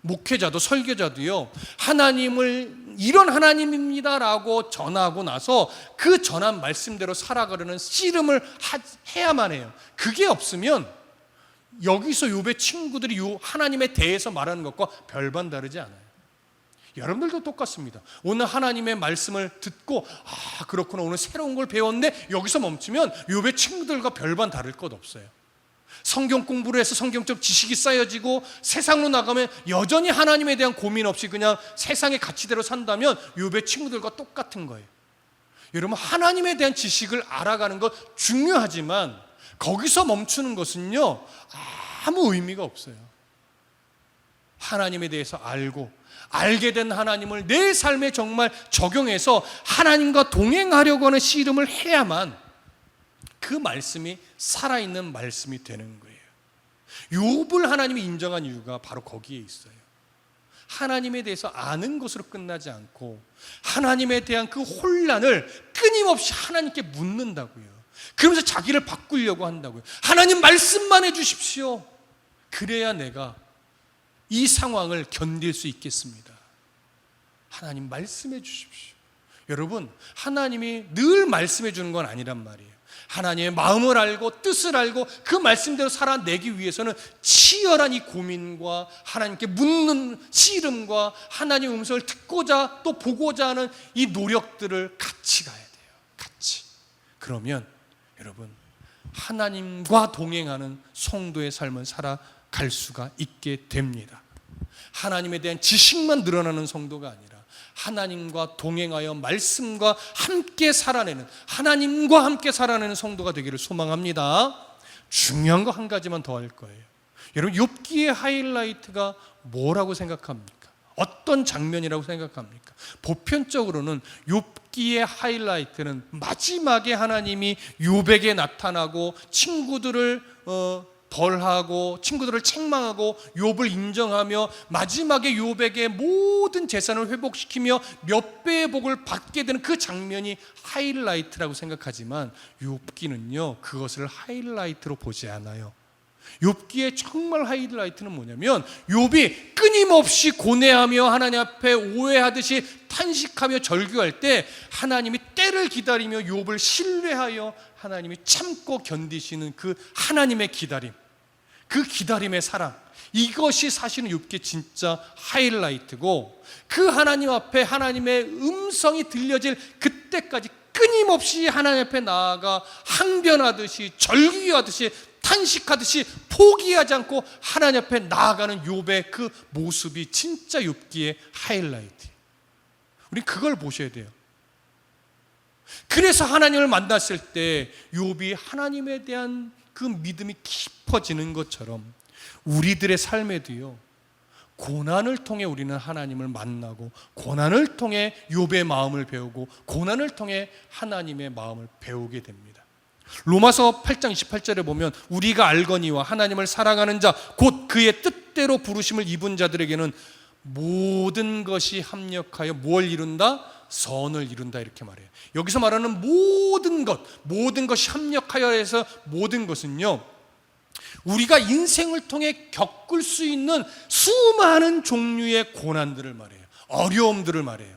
목회자도 설교자도요, 하나님을 이런 하나님입니다라고 전하고 나서 그 전한 말씀대로 살아가려는 씨름을 해야만 해요. 그게 없으면 여기서 욥의 친구들이 하나님에 대해서 말하는 것과 별반 다르지 않아요. 여러분들도 똑같습니다. 오늘 하나님의 말씀을 듣고 그렇구나, 오늘 새로운 걸 배웠는데 여기서 멈추면 욥의 친구들과 별반 다를 것 없어요. 성경 공부를 해서 성경적 지식이 쌓여지고 세상으로 나가면 여전히 하나님에 대한 고민 없이 그냥 세상의 가치대로 산다면 욥의 친구들과 똑같은 거예요. 여러분, 하나님에 대한 지식을 알아가는 것 중요하지만 거기서 멈추는 것은요, 아무 의미가 없어요. 하나님에 대해서 알게 된 하나님을 내 삶에 정말 적용해서 하나님과 동행하려고 하는 씨름을 해야만 그 말씀이 살아있는 말씀이 되는 거예요. 욥을 하나님이 인정한 이유가 바로 거기에 있어요. 하나님에 대해서 아는 것으로 끝나지 않고 하나님에 대한 그 혼란을 끊임없이 하나님께 묻는다고요. 그러면서 자기를 바꾸려고 한다고요. 하나님 말씀만 해주십시오. 그래야 내가 이 상황을 견딜 수 있겠습니다. 하나님 말씀해 주십시오. 여러분, 하나님이 늘 말씀해 주는 건 아니란 말이에요. 하나님의 마음을 알고 뜻을 알고 그 말씀대로 살아내기 위해서는 치열한 이 고민과 하나님께 묻는 씨름과 하나님의 음성을 듣고자 또 보고자 하는 이 노력들을 같이 가야 돼요. 같이. 그러면 여러분, 하나님과 동행하는 성도의 삶을 살아갈 수가 있게 됩니다. 하나님에 대한 지식만 늘어나는 성도가 아니라 하나님과 동행하여 말씀과 함께 살아내는, 하나님과 함께 살아내는 성도가 되기를 소망합니다. 중요한 거 한 가지만 더 할 거예요. 여러분, 욥기의 하이라이트가 뭐라고 생각합니까? 어떤 장면이라고 생각합니까? 보편적으로는 욥기의 하이라이트는 마지막에 하나님이 욥에게 나타나고 친구들을 벌하고 친구들을 책망하고 욥을 인정하며 마지막에 욥에게 모든 재산을 회복시키며 몇 배의 복을 받게 되는 그 장면이 하이라이트라고 생각하지만 욥기는요, 그것을 하이라이트로 보지 않아요. 욥기의 정말 하이라이트는 뭐냐면 욥이 끊임없이 고뇌하며 하나님 앞에 오해하듯이 탄식하며 절규할 때 하나님이 때를 기다리며 욥을 신뢰하여 하나님이 참고 견디시는 그 하나님의 기다림, 그 기다림의 사랑, 이것이 사실은 욥기의 진짜 하이라이트고, 그 하나님 앞에 하나님의 음성이 들려질 그때까지 끊임없이 하나님 앞에 나아가 항변하듯이 절규하듯이 탄식하듯이 포기하지 않고 하나님 앞에 나아가는 욥의 그 모습이 진짜 욥기의 하이라이트. 우리 그걸 보셔야 돼요. 그래서 하나님을 만났을 때 욥이 하나님에 대한 그 믿음이 깊어지는 것처럼 우리들의 삶에도요, 고난을 통해 우리는 하나님을 만나고, 고난을 통해 욥의 마음을 배우고, 고난을 통해 하나님의 마음을 배우게 됩니다. 로마서 8장 28절에 보면 우리가 알거니와 하나님을 사랑하는 자 곧 그의 뜻대로 부르심을 입은 자들에게는 모든 것이 합력하여 뭘 이룬다? 선을 이룬다, 이렇게 말해요. 여기서 말하는 모든 것이 합력하여 해서 모든 것은요, 우리가 인생을 통해 겪을 수 있는 수많은 종류의 고난들을 말해요. 어려움들을 말해요.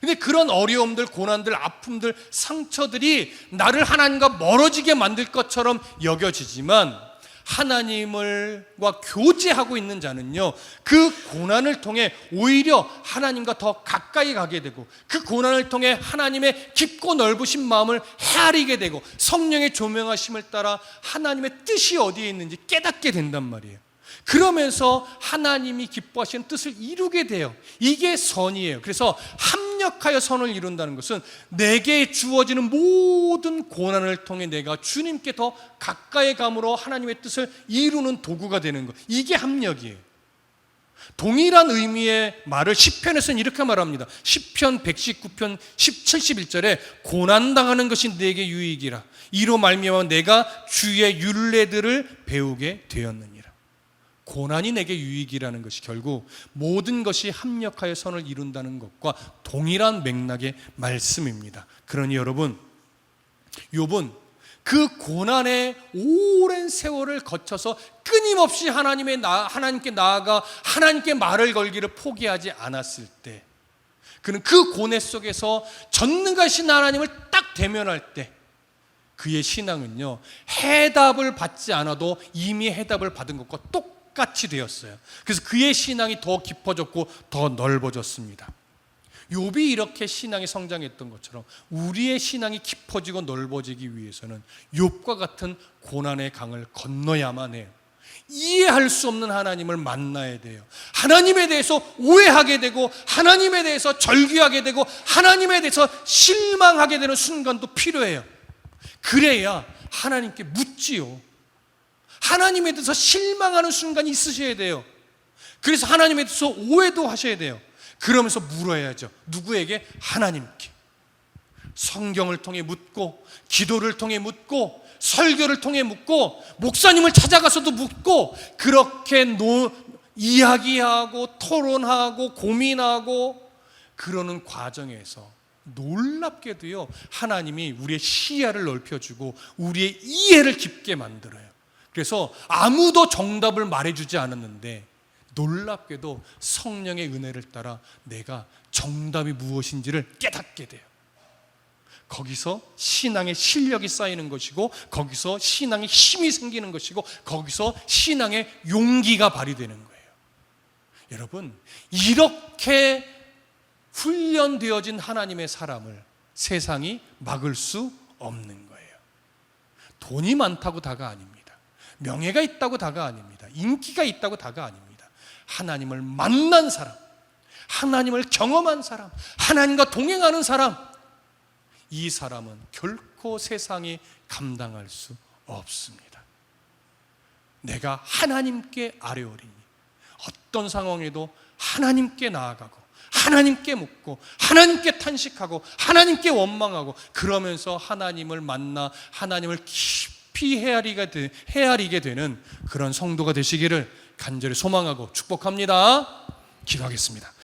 근데 그런 어려움들, 고난들, 아픔들, 상처들이 나를 하나님과 멀어지게 만들 것처럼 여겨지지만, 하나님과 교제하고 있는 자는요, 그 고난을 통해 오히려 하나님과 더 가까이 가게 되고, 그 고난을 통해 하나님의 깊고 넓으신 마음을 헤아리게 되고, 성령의 조명하심을 따라 하나님의 뜻이 어디에 있는지 깨닫게 된단 말이에요. 그러면서 하나님이 기뻐하시는 뜻을 이루게 돼요. 이게 선이에요. 그래서 합력하여 선을 이룬다는 것은 내게 주어지는 모든 고난을 통해 내가 주님께 더 가까이 감으로 하나님의 뜻을 이루는 도구가 되는 것, 이게 합력이에요. 동일한 의미의 말을 시편에서는 이렇게 말합니다. 시편 119편 71절에 고난당하는 것이 내게 유익이라, 이로 말미암아 내가 주의 율례들을 배우게 되었느니라. 고난이 내게 유익이라는 것이 결국 모든 것이 합력하여 선을 이룬다는 것과 동일한 맥락의 말씀입니다. 그러니 여러분, 욥은 그 고난의 오랜 세월을 거쳐서 끊임없이 하나님께 나아가 하나님께 말을 걸기를 포기하지 않았을 때, 그는 그 고뇌 속에서 전능하신 하나님을 딱 대면할 때 그의 신앙은요, 해답을 받지 않아도 이미 해답을 받은 것과 똑같이 되었어요. 그래서 그의 신앙이 더 깊어졌고 더 넓어졌습니다. 욥이 이렇게 신앙이 성장했던 것처럼 우리의 신앙이 깊어지고 넓어지기 위해서는 욥과 같은 고난의 강을 건너야만 해요. 이해할 수 없는 하나님을 만나야 돼요. 하나님에 대해서 오해하게 되고, 하나님에 대해서 절규하게 되고, 하나님에 대해서 실망하게 되는 순간도 필요해요. 그래야 하나님께 묻지요. 하나님에 대해서 실망하는 순간이 있으셔야 돼요. 그래서 하나님에 대해서 오해도 하셔야 돼요. 그러면서 물어야죠. 누구에게? 하나님께. 성경을 통해 묻고, 기도를 통해 묻고, 설교를 통해 묻고, 목사님을 찾아가서도 묻고, 그렇게 이야기하고 토론하고 고민하고 그러는 과정에서 놀랍게도요, 하나님이 우리의 시야를 넓혀주고 우리의 이해를 깊게 만들어요. 그래서 아무도 정답을 말해주지 않았는데 놀랍게도 성령의 은혜를 따라 내가 정답이 무엇인지를 깨닫게 돼요. 거기서 신앙의 실력이 쌓이는 것이고, 거기서 신앙의 힘이 생기는 것이고, 거기서 신앙의 용기가 발휘되는 거예요. 여러분, 이렇게 훈련되어진 하나님의 사람을 세상이 막을 수 없는 거예요. 돈이 많다고 다가 아닙니다. 명예가 있다고 다가 아닙니다. 인기가 있다고 다가 아닙니다. 하나님을 만난 사람, 하나님을 경험한 사람, 하나님과 동행하는 사람, 이 사람은 결코 세상이 감당할 수 없습니다. 내가 하나님께 아뢰오리니, 어떤 상황에도 하나님께 나아가고, 하나님께 묻고, 하나님께 탄식하고, 하나님께 원망하고, 그러면서 하나님을 만나 하나님을 깊이 헤아리게 되는 그런 성도가 되시기를 간절히 소망하고 축복합니다. 기도하겠습니다.